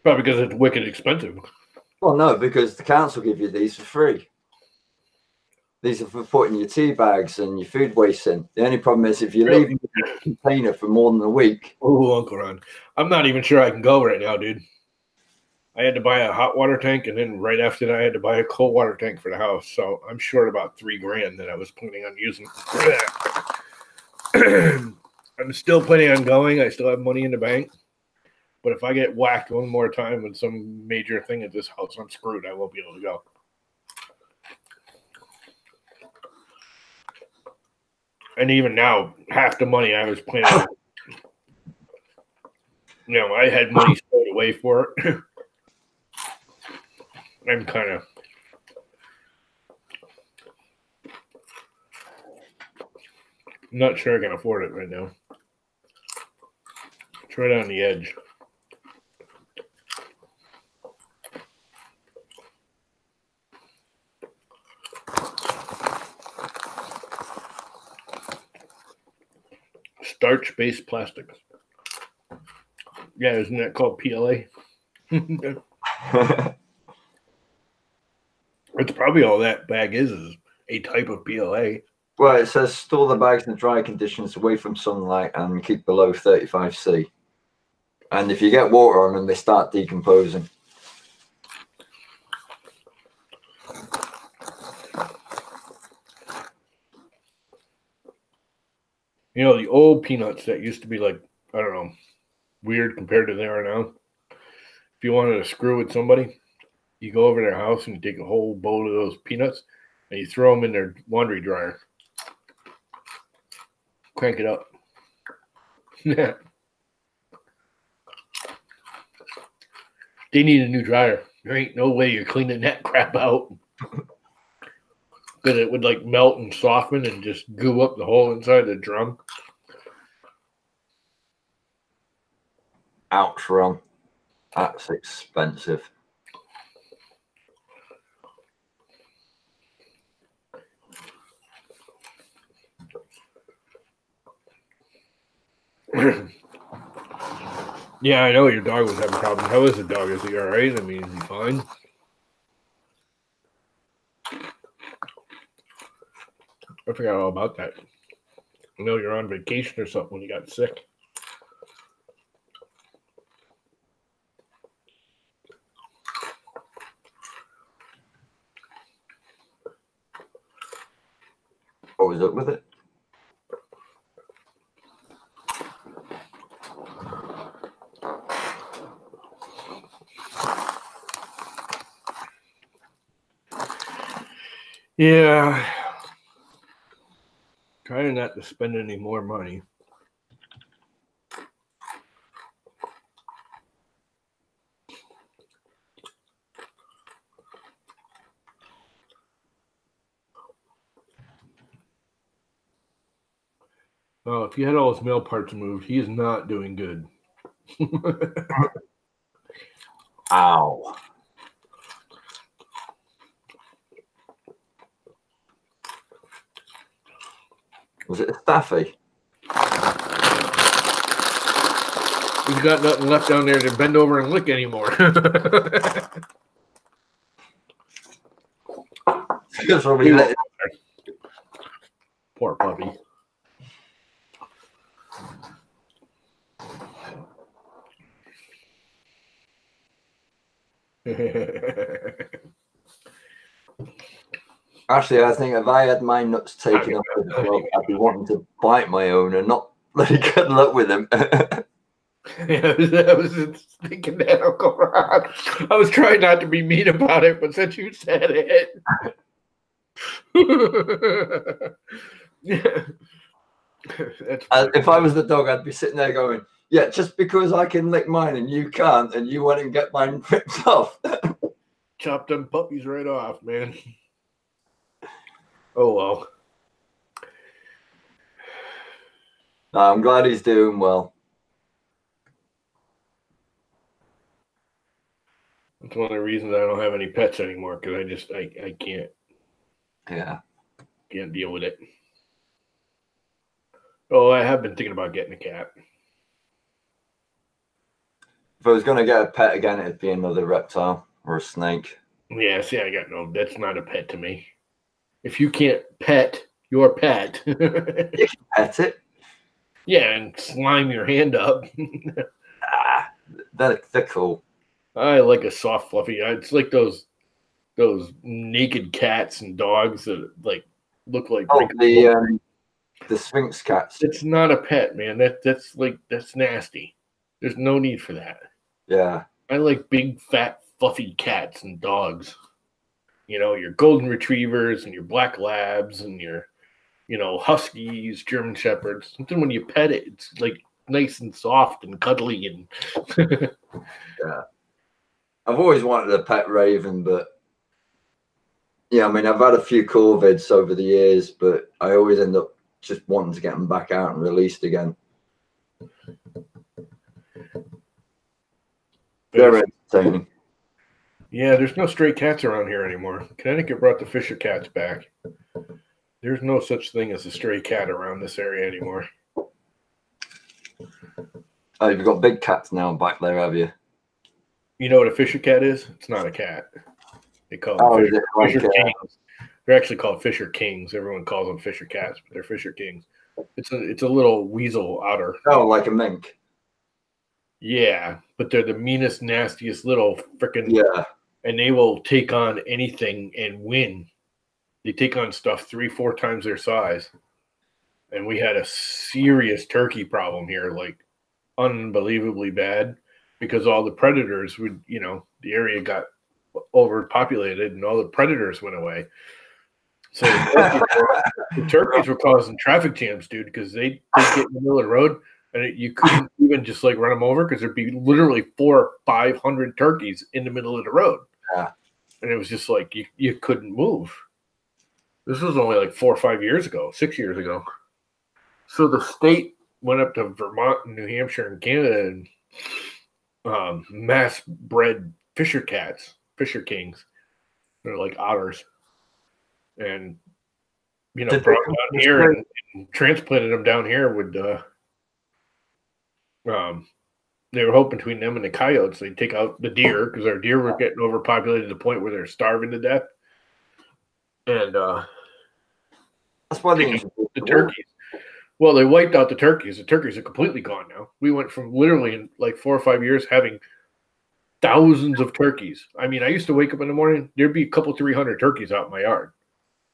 Probably because it's wicked expensive. Well, no, because the council give you these for free. These are for putting your tea bags and your food waste in. The only problem is if you leave the container for more than a week. Oh, Uncle Ron. I'm not even sure I can go right now, dude. I had to buy a hot water tank, and then right after that, I had to buy a cold water tank for the house. So I'm short about $3,000 that I was planning on using for that. I'm still planning on going. I still have money in the bank. But if I get whacked one more time with some major thing at this house, I'm screwed. I won't be able to go. And even now, half the money I was planning, I had money stored away for it. I'm kind of not sure I can afford it right now. It's right on the edge. Starch-based plastics. Yeah, isn't that called PLA? It's probably all that bag is a type of PLA. Well, it says store the bags in dry conditions away from sunlight and keep below 35°C. And if you get water on them, they start decomposing. You know, the old peanuts that used to be like, I don't know, weird compared to they are now. If you wanted to screw with somebody, you go over their house and you take a whole bowl of those peanuts and you throw them in their laundry dryer. Crank it up. Yeah. They need a new dryer. There ain't no way you're cleaning that crap out. Because it would like melt and soften and just goo up the whole inside of the drum. Ouch, Ron. That's expensive. Yeah, I know your dog was having problems. How is the dog? Is he all right? I mean, is he fine? I forgot all about that. I know you're on vacation or something when you got sick. What was up with it? Yeah. Trying not to spend any more money. Well, if you had all his mail parts moved, he is not doing good. Ow. Was it a staffy? He's got nothing left down there to bend over and lick anymore. Poor puppy. Actually, I think if I had my nuts taken off with the dog, I'd be wanting to bite my owner, not let it good luck with him. Yeah, I was just thinking that, Uncle Ron. I was trying not to be mean about it, but since you said it. Yeah. If I was the dog, I'd be sitting there going, yeah, just because I can lick mine and you can't, and you went and get mine ripped off. Chop them puppies right off, man. Oh, well. I'm glad he's doing well. That's one of the reasons I don't have any pets anymore, because I can't. Yeah. Can't deal with it. Oh, I have been thinking about getting a cat. If I was going to get a pet again, it'd be another reptile or a snake. Yeah, see, that's not a pet to me. If you can't pet your pet. You can pet it. Yeah, and slime your hand up. They're cool. I like a soft, fluffy. It's like those naked cats and dogs that like look like the Sphinx cats. It's not a pet, man. That's nasty. There's no need for that. Yeah. I like big, fat, fluffy cats and dogs. You know, your golden retrievers and your black labs and your, huskies, German shepherds. Something when you pet it, it's like nice and soft and cuddly and. Yeah. I've always wanted a pet raven, but yeah, I mean, I've had a few corvids over the years, but I always end up just wanting to get them back out and released again. They're entertaining. Yeah, there's no stray cats around here anymore. Connecticut brought the Fisher cats back. There's no such thing as a stray cat around this area anymore. Oh, you've got big cats now back there, have you? You know what a Fisher cat is? It's not a cat. They call them Fisher Kings. They're actually called Fisher Kings. Everyone calls them Fisher cats, but they're Fisher Kings. It's a little weasel otter. Oh, like a mink. Yeah, but they're the meanest, nastiest little freaking. Yeah. And they will take on anything and win. They take on stuff 3-4 times their size. And we had a serious turkey problem here, like unbelievably bad, because all the predators would, the area got overpopulated and all the predators went away. So the turkeys were causing traffic jams, dude, because they'd get in the middle of the road and you couldn't even just like run them over because there'd be literally 400 or 500 turkeys in the middle of the road. Yeah. And it was just like you couldn't move. This was only like 4 or 5 years ago, 6 years ago. So the state went up to Vermont and New Hampshire and Canada and mass bred Fisher cats, Fisher Kings. They're like otters. And, brought them down here and transplanted them down here with they were hoping between them and the coyotes, they'd take out the deer because our deer were getting overpopulated to the point where they're starving to death. And that's why they the turkeys. Well, they wiped out the turkeys. The turkeys are completely gone now. We went from literally in like 4 or 5 years having thousands of turkeys. I mean, I used to wake up in the morning, there'd be a couple, 300 turkeys out in my yard.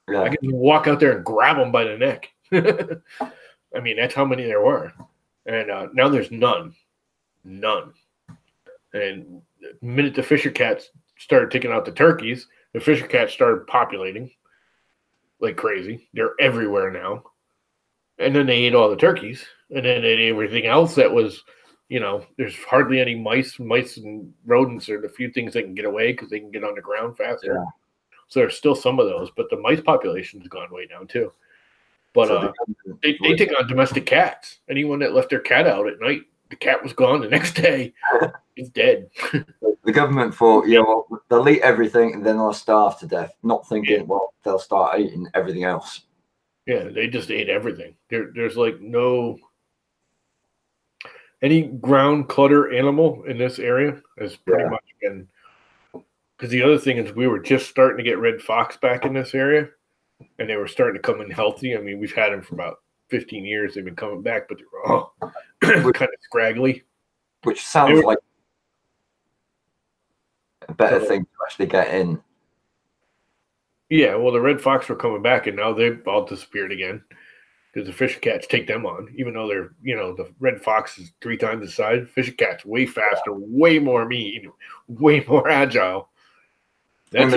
Yeah. I could walk out there and grab them by the neck. I mean, that's how many there were. And now there's none. None. And the minute the Fisher cats started taking out the turkeys, the Fisher cats started populating like crazy. They're everywhere now. And then they ate all the turkeys. And then they ate everything else that was, there's hardly any mice. Mice and rodents are the few things that can get away because they can get on the ground faster. Yeah. So there's still some of those, but the mice population's gone way down too. But so they take on domestic cats. Anyone that left their cat out at night, the cat was gone the next day. It's dead. The government thought, they'll eat everything and then they'll starve to death, not thinking, they'll start eating everything else. Yeah, they just ate everything. There's like no any ground clutter animal in this area has pretty much been. Because the other thing is we were just starting to get red fox back in this area, and they were starting to come in healthy. I mean, we've had them for about 15 years. They've been coming back, but they're kind of scraggly. Which sounds like a better thing to actually get in. Yeah, well, the red fox were coming back, and now they've all disappeared again because the Fisher cats take them on. Even though they're, the red fox is 3 times the size, Fisher cat's way faster, way more mean, way more agile. That's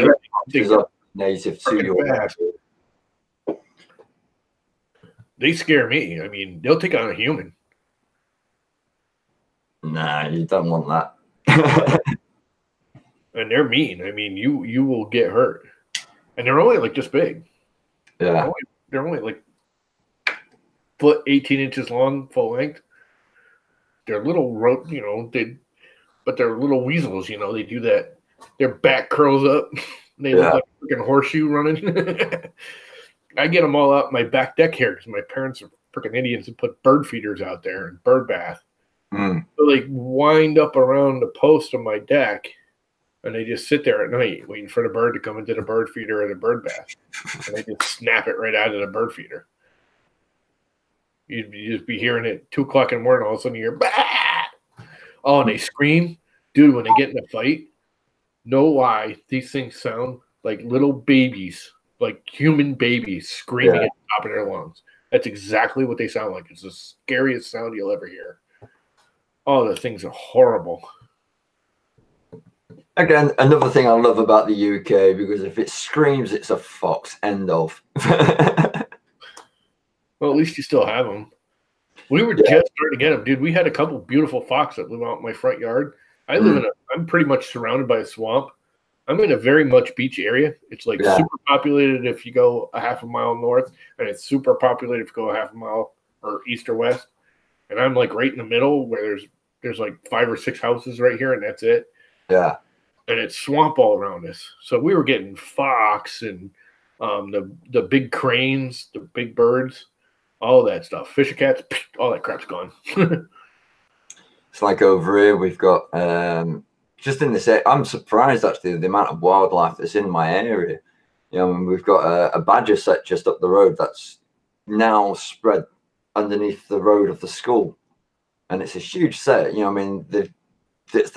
native to your. They scare me. I mean, they'll take on a human. Nah, you don't want that. And they're mean. I mean, you will get hurt. And they're only like this big. Yeah. They're only like foot 18 inches long, full length. They're little but they're little weasels, they do that. Their back curls up. They look like a freaking horseshoe running. I get them all out my back deck here because my parents are freaking Indians and put bird feeders out there and bird bath. Mm. So they wind up around the post of my deck and they just sit there at night waiting for the bird to come into the bird feeder or the bird bath. And they just snap it right out of the bird feeder. You'd just be hearing it at 2 o'clock in the morning, all of a sudden you hear, bah! Oh, and they scream. Dude, when they get in a fight, know why these things sound like little babies, like human babies screaming at the top of their lungs. That's exactly what they sound like. It's the scariest sound you'll ever hear. Oh, the things are horrible. Again, another thing I love about the UK, because if it screams, it's a fox. End of. Well, at least you still have them. We were just starting to get them, dude. We had a couple beautiful fox that live out in my front yard. I'm pretty much surrounded by a swamp. I'm in a very much beach area. It's like super populated if you go a half a mile north, and it's super populated if you go a half a mile or east or west. And I'm like right in the middle where there's there's like 5 or 6 houses right here, and that's it. Yeah. And it's swamp all around us. So we were getting fox and the big cranes, the big birds, all that stuff. Fisher cats, all that crap's gone. It's like over here, we've got just in this area, I'm surprised actually the amount of wildlife that's in my area. You know, and we've got a badger set just up the road that's now spread underneath the road of the school. And it's a huge set. You know, I mean, the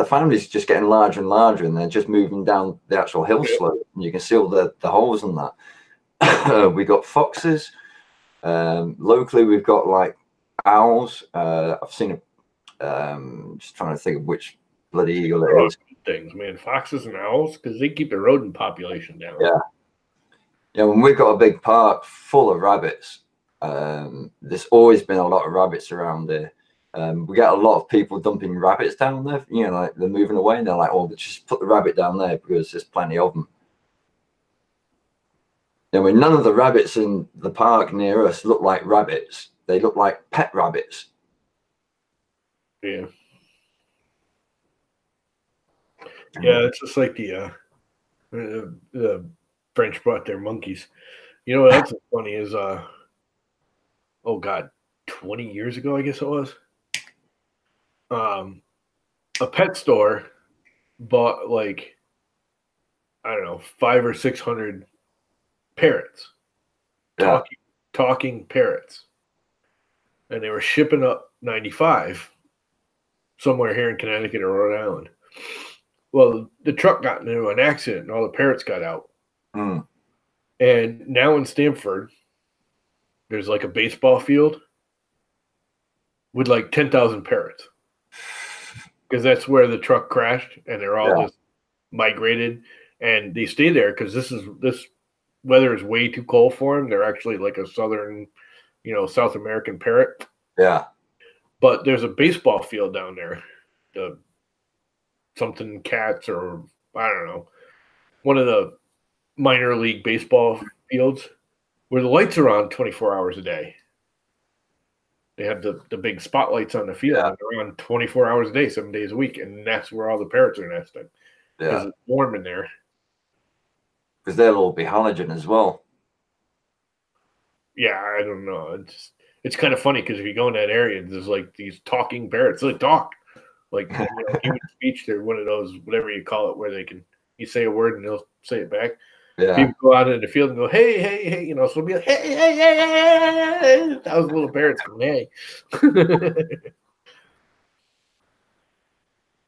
family's just getting larger and larger, and they're just moving down the actual hill slope. And you can see all the holes in that. We got foxes. Locally, we've got like owls. I've seen just trying to think of which bloody eagle it is. Things, man, foxes and owls, because they keep the rodent population down. Yeah. Yeah, when we've got a big park full of rabbits. There's always been a lot of rabbits around here. We get a lot of people dumping rabbits down there. You know, like they're moving away, and they're like, "Oh, just put the rabbit down there because there's plenty of them." You know, I mean, none of the rabbits in the park near us look like rabbits. They look like pet rabbits. Yeah. Yeah, it's just like the French brought their monkeys. You know what else is funny is oh God, 20 years ago, I guess it was. A pet store bought like, I don't know, 500 or 600 parrots, talking parrots, and they were shipping up 95 somewhere here in Connecticut or Rhode Island. Well, the truck got into an accident and all the parrots got out. Mm. And now in Stamford, there's like a baseball field with like 10,000 parrots. Because that's where the truck crashed, and they're all just migrated. And they stay there because this weather is way too cold for them. They're actually like a southern, South American parrot. Yeah. But there's a baseball field down there. Something Cats, or I don't know, one of the minor league baseball fields where the lights are on 24 hours a day. They have the big spotlights on the field, and they're on 24 hours a day, 7 days a week, and that's where all the parrots are nesting. Because it's warm in there. Because they'll all be halogen as well. Yeah, I don't know. It's kind of funny because if you go in that area, there's like these talking parrots. They talk. Like human speech, they're one of those, whatever you call it, where you say a word and they'll say it back. Yeah. People go out in the field and go, hey, hey, hey, so it'll be like, hey, hey, hey, hey, hey. That was little parrots going, hey.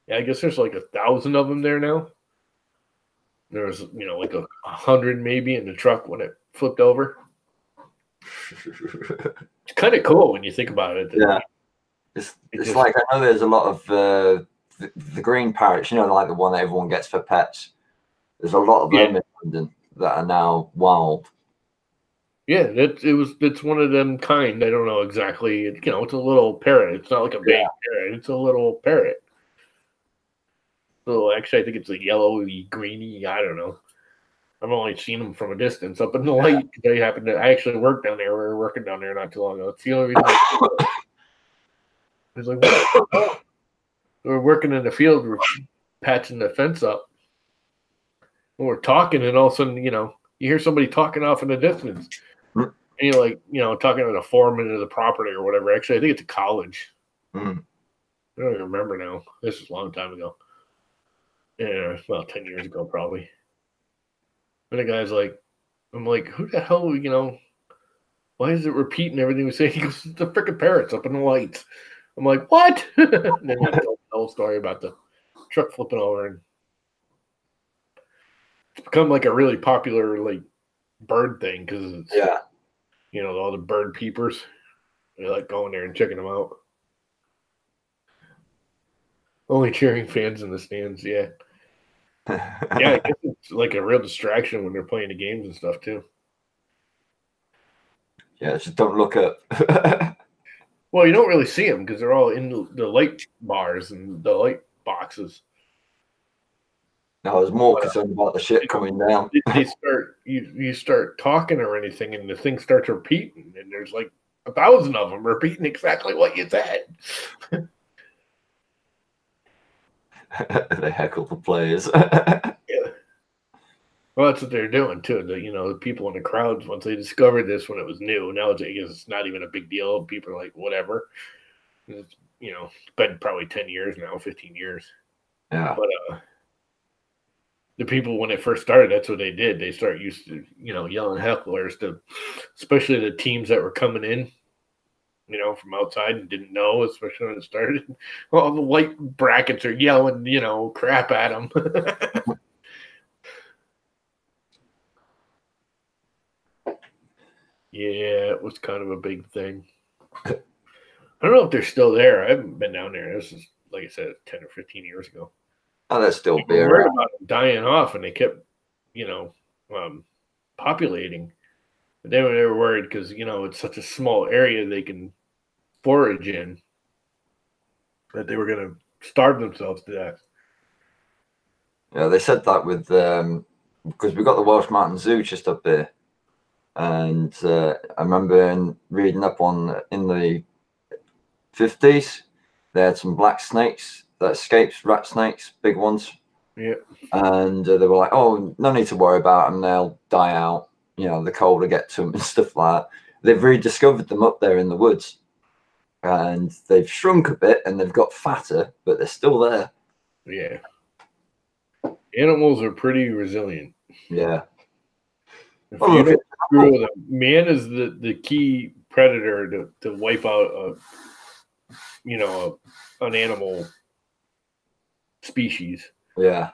Yeah, I guess there's like 1,000 of them there now. There's, like 100 maybe in the truck when it flipped over. It's kind of cool when you think about it. Yeah. It's like, I know there's a lot of the green parrots, like the one that everyone gets for pets. There's a lot of them in London that are now wild. Yeah, it's one of them kind. I don't know exactly. It's a little parrot. It's not like a big parrot. It's a little parrot. So actually, I think it's a yellowy, greeny. I don't know. I've only seen them from a distance up in the light. I actually worked down there. We were working down there not too long ago. It's the only reason. It's like, what? We're working in the field. We're patching the fence up. And we're talking, and all of a sudden, you hear somebody talking off in the distance. And you're like, talking to the foreman of the property or whatever. Actually, I think it's a college. Mm. I don't even remember now. This is a long time ago. Yeah, well, 10 years ago, probably. And the guy's like, I'm like, who the hell, why is it repeating everything we say? He goes, it's the freaking parrots up in the lights. I'm like, what? And then he told the whole story about the truck flipping over, and it's become like a really popular like bird thing because it's all the bird peepers. They like going there and checking them out. Only cheering fans in the stands, yeah. Yeah, I guess it's like a real distraction when they're playing the games and stuff too. Yeah, just don't look up. Well, you don't really see them because they're all in the light bars and the light boxes. No, I was more concerned about the shit coming down. You start talking or anything, and the thing starts repeating, and there's like 1,000 of them repeating exactly what you said. They heckle the players. Yeah. Well, that's what they're doing too. The people in the crowds, once they discovered this when it was new, now it's not even a big deal. People are like, whatever. It's been probably 10 years now, 15 years. Yeah. But the people, when it first started, that's what they did. They start used to, yelling hecklers to, especially the teams that were coming in, from outside and didn't know, especially when it started. All the white brackets are yelling, crap at them. Yeah, it was kind of a big thing. I don't know if they're still there. I haven't been down there. This is, like I said, 10 or 15 years ago. Oh, that's still People beer. worried about them dying off, and they kept, populating. But they were worried because, it's such a small area they can forage in that they were going to starve themselves to death. Yeah, they said that with because we got the Welsh Mountain Zoo just up there, and I remember reading up on in the 50s, they had some black snakes that escaped, rat snakes, big ones. Yeah. And they were like, "Oh, no need to worry about them; they'll die out. The cold will get to them and stuff like that." They've rediscovered them up there in the woods, and they've shrunk a bit and they've got fatter, but they're still there. Yeah. Animals are pretty resilient. Yeah. If you don't screw with them, man is the key predator to wipe out an animal species. Yeah.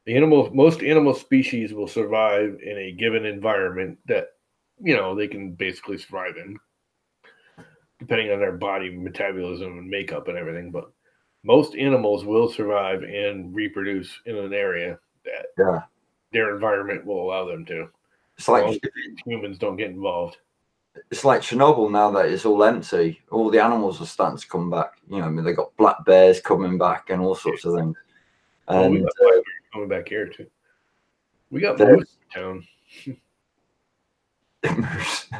Most animal species will survive in a given environment that they can basically survive in, depending on their body metabolism and makeup and everything. But most animals will survive and reproduce in an area that their environment will allow them to. It's like humans don't get involved. It's like Chernobyl now that it's all empty. All the animals are starting to come back. They got black bears coming back and all sorts of things. And we got black bears coming back here too. We got moose in town. Moose. We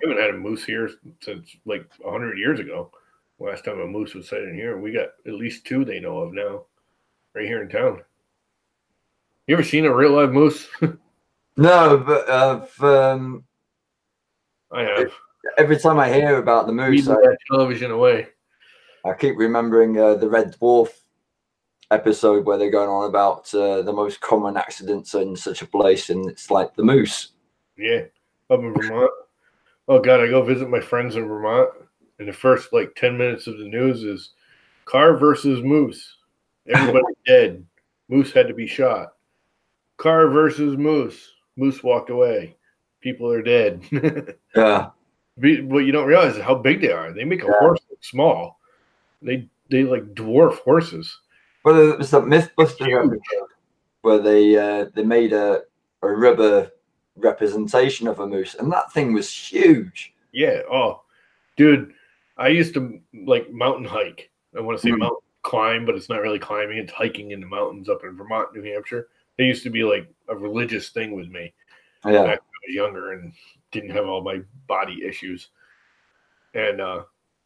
haven't had a moose here since like 100 years ago. Last time a moose was sighted here. We got at least 2 they know of now, right here in town. You ever seen a real live moose? No, but I have. Every time I hear about the moose, television away. I keep remembering the Red Dwarf episode where they're going on about the most common accidents in such a place, and it's like the moose. Yeah, up in Vermont. Oh God, I go visit my friends in Vermont, and the first 10 minutes of the news is car versus moose. Everybody dead. Moose had to be shot. Car versus moose. Moose walked away. People are dead. Yeah. What you don't realize is how big they are. They make a horse look small. They like dwarf horses. Well, it was that Mythbusters episode where they made a rubber representation of a moose, and that thing was huge. Yeah. Oh, dude, I used to mountain hike. I want to say mountain climb, but it's not really climbing. It's hiking in the mountains up in Vermont, New Hampshire. They used to be like a religious thing with me. Yeah. Back when I was younger and didn't have all my body issues. And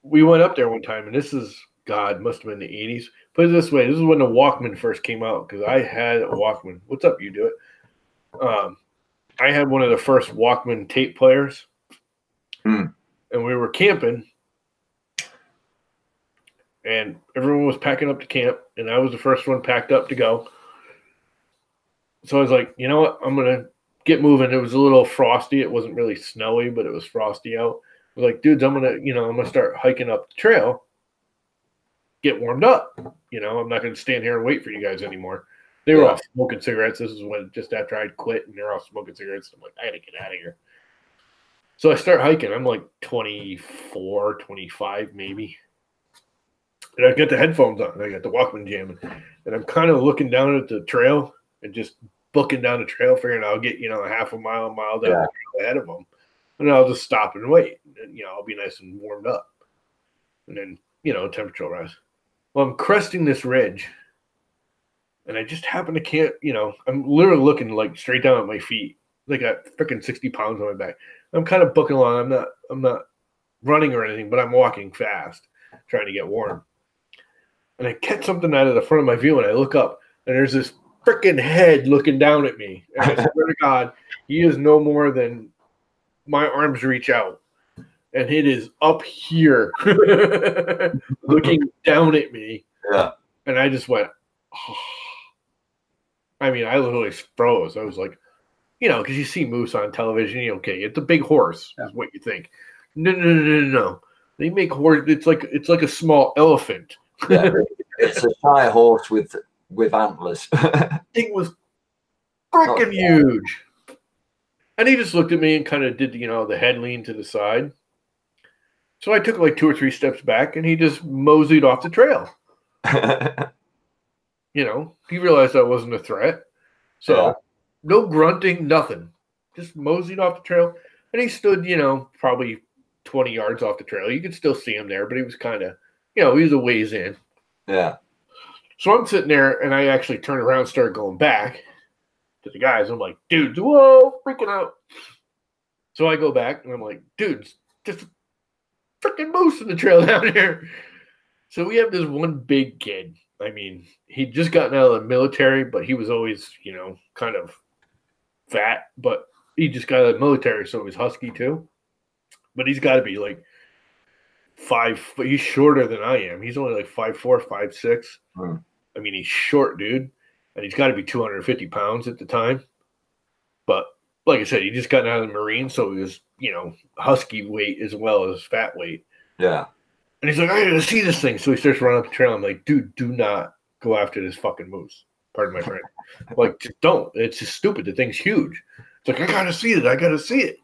we went up there one time, and this is, God, must have been the 80s. Put it this way, this is when the Walkman first came out, because I had a Walkman. What's up, you do it? I had one of the first Walkman tape players, and we were camping, and everyone was packing up to camp, and I was the first one packed up to go. So I was like, you know what? I'm going to get moving. It was a little frosty. It wasn't really snowy, but it was frosty out. I was like, dudes, I'm going to start hiking up the trail, get warmed up. I'm not going to stand here and wait for you guys anymore. They were all smoking cigarettes. This is when just after I'd quit, and they're all smoking cigarettes. I'm like, I got to get out of here. So I start hiking. I'm like 24, 25 maybe. And I got the headphones on. I got the Walkman jamming. And I'm kind of looking down at the trail and just booking down the trail, figuring I'll get, a half a mile down the trail ahead of them. And I'll just stop and wait. And, I'll be nice and warmed up. And then, temperature will rise. Well, I'm cresting this ridge. And I just happen to can't, I'm literally looking straight down at my feet. I got freaking 60 pounds on my back. I'm kind of booking along. I'm not running or anything, but I'm walking fast, trying to get warm. and I catch something out of the front of my view, and I look up, and there's this freaking head looking down at me. And I swear to God, he is no more than my arms reach out. And it is up here looking down at me. Yeah. And I just went, oh. I mean, I literally froze. I was like, because you see moose on television, okay, it's a big horse, is what you think. No. They make horse. It's like a small elephant. Yeah, it's a shy horse with antlers. Thing was freaking huge. And he just looked at me and kind of did, the head lean to the side. So I took like 2 or 3 steps back, and he just moseyed off the trail. He realized I wasn't a threat. So no grunting, nothing. Just moseyed off the trail. And he stood, probably 20 yards off the trail. You could still see him there, but he was kind of, he was a ways in. Yeah. So I'm sitting there, and I actually turned around and started going back to the guys. I'm like, dudes, whoa, freaking out. So I go back, and I'm like, dudes, just freaking moose in the trail down here. So we have this one big kid. I mean, he'd just gotten out of the military, but he was always, kind of fat. But he just got out of the military, so he was husky too. But he's got to be like 5. He's shorter than I am. He's only like 5'4", 5'6". I mean, he's short, dude. And he's got to be 250 pounds at the time. But like I said, he just got out of the Marines, so he was, husky weight as well as fat weight. Yeah. And he's like, I gotta see this thing. So he starts running up the trail. I'm like, dude, do not go after this fucking moose. Pardon my friend. Like, just don't. It's just stupid. The thing's huge. It's like, I gotta see it. I gotta see it.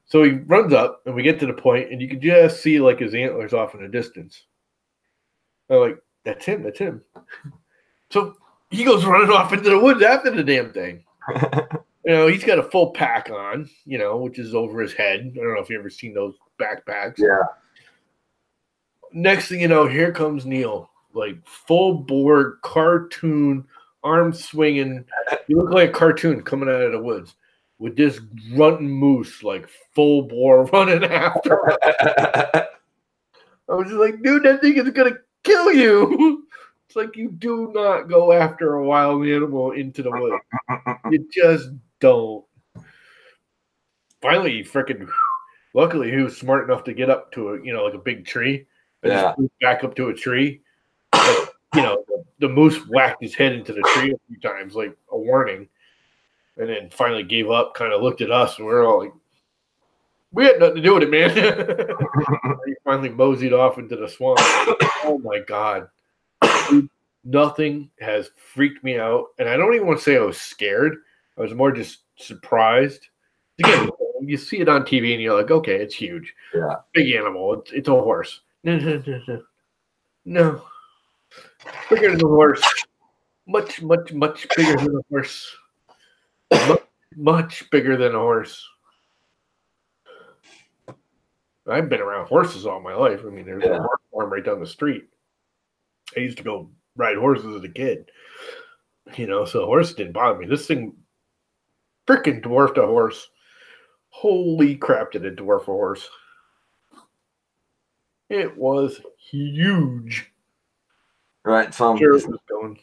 So he runs up, and we get to the point, and you can just see like his antlers off in the distance. I'm like, that's him. That's him. So he goes running off into the woods after the damn thing. He's got a full pack on, which is over his head. I don't know if you've ever seen those backpacks. Yeah. Next thing you know, here comes Neil, like full board cartoon, arm swinging. You look like a cartoon coming out of the woods with this grunting moose, like full bore running after. I was just like, dude, that thing is gonna kill you. It's like you do not go after a wild animal into the woods. You just don't. Finally, luckily, he was smart enough to get up to like a big tree. Just moved back up to a tree. But, the moose whacked his head into the tree a few times, like a warning. And then finally gave up, kind of looked at us, and we were all like, we had nothing to do with it, man. He finally moseyed off into the swamp. Oh, my God. Nothing has freaked me out. And I don't even want to say I was scared. I was more just surprised. Again, you see it on TV, and you're like, okay, it's huge. Yeah. Big animal. It's a horse. No. Bigger than a horse. Much, much, much bigger than a horse. Much bigger than a horse. I've been around horses all my life. I mean, there's a horse farm right down the street. I used to go ride horses as a kid. So horse didn't bother me. This thing freaking dwarfed a horse. Holy crap, did it dwarf a horse. It was huge. Right, so sure it was going,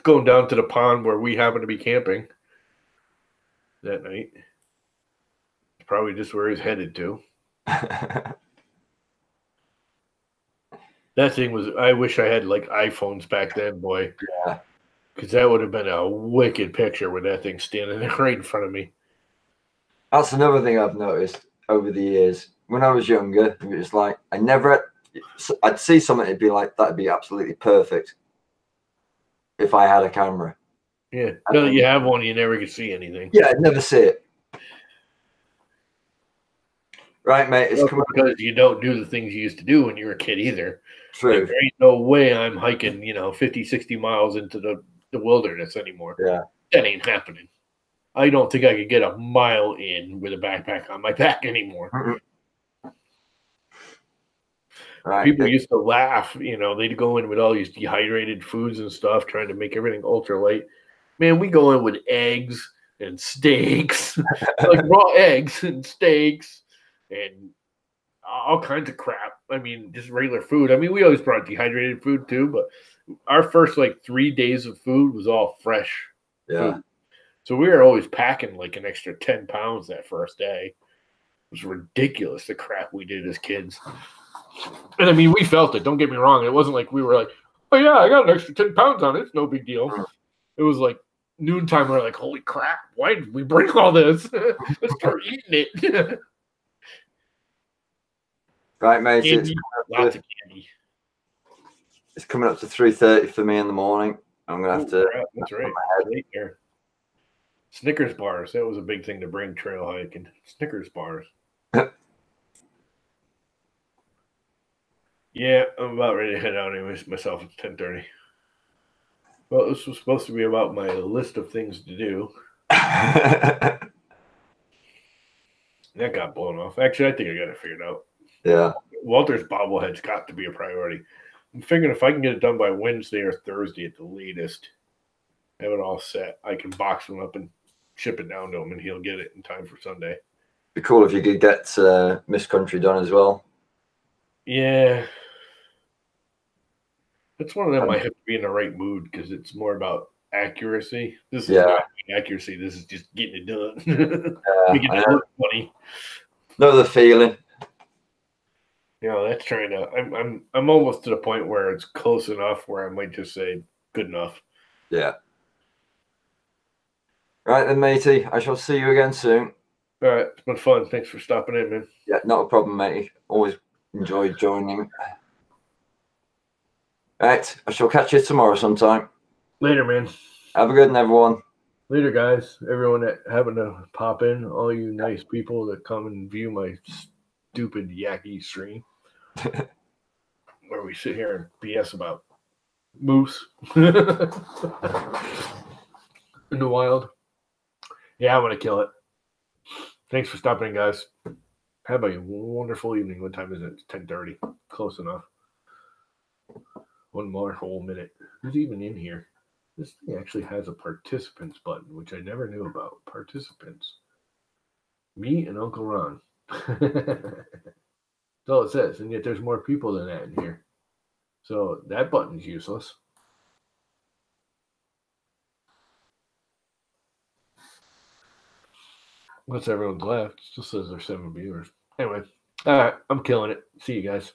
going down to the pond where we happened to be camping that night. Probably just where he's headed to. That thing was, I wish I had like iPhones back then, boy. Yeah. Because that would have been a wicked picture with that thing standing there right in front of me. That's another thing I've noticed over the years. When I was younger, it was like, I'd see something, it'd be like, that'd be absolutely perfect if I had a camera. Yeah. Now that you have one, you never could see anything. Yeah, I'd never see it. Right, mate. It's because you don't do the things you used to do when you were a kid either. True. Like, there ain't no way I'm hiking, 50, 60 miles into the wilderness anymore. Yeah. That ain't happening. I don't think I could get a mile in with a backpack on my back anymore. Mm-hmm. Right. People used to laugh, they'd go in with all these dehydrated foods and stuff, trying to make everything ultra light. Man, we go in with eggs and steaks, like raw eggs and steaks and all kinds of crap. I mean, just regular food. I mean, we always brought dehydrated food too, but our first like 3 days of food was all fresh food. So we were always packing like an extra 10 pounds that first day. It was ridiculous the crap we did as kids. And I mean, we felt it. Don't get me wrong. It wasn't like we were like, oh yeah, I got an extra 10 pounds on it. It's no big deal. It was like noontime. We're like, holy crap, why did we bring all this? Let's start eating it. Right, mate. Candy, lots of candy. It's coming up to 3:30 for me in the morning. I'm gonna have to. Crap, that's right. Late there. Snickers bars. That was a big thing to bring trail hiking. Snickers bars. Yeah, I'm about ready to head out anyways myself. It's 10:30. Well, this was supposed to be about my list of things to do. That got blown off. Actually, I think I got it figured out. Yeah. Walter's bobblehead's got to be a priority. I'm figuring if I can get it done by Wednesday or Thursday at the latest, have it all set, I can box him up and ship it down to him, and he'll get it in time for Sunday. Be cool if you could get Miss Country done as well. Yeah. That's one of them I have to be in the right mood because it's more about accuracy. This is not accuracy. This is just getting it done. Making it look funny. Know the feeling. You know, that's trying to. I'm almost to the point where it's close enough where I might just say good enough. Yeah. Right then, matey. I shall see you again soon. All right, it's been fun. Thanks for stopping in, man. Yeah, not a problem, matey. Always enjoyed joining. Right, I shall catch you tomorrow sometime. Later, man. Have a good one, everyone. Later, guys. Everyone that happened to pop in, all you nice people that come and view my stupid yacky stream, where we sit here and BS about moose in the wild. Yeah, I'm gonna kill it. Thanks for stopping in, guys. Have a wonderful evening. What time is it? It's 10:30. Close enough. One more whole minute. Who's even in here? This thing actually has a participants button, which I never knew about. Participants. Me and Uncle Ron. That's all it says. And yet there's more people than that in here. So that button's useless. Once everyone's left, it still says there's 7 viewers. Anyway, all right, I'm killing it. See you guys.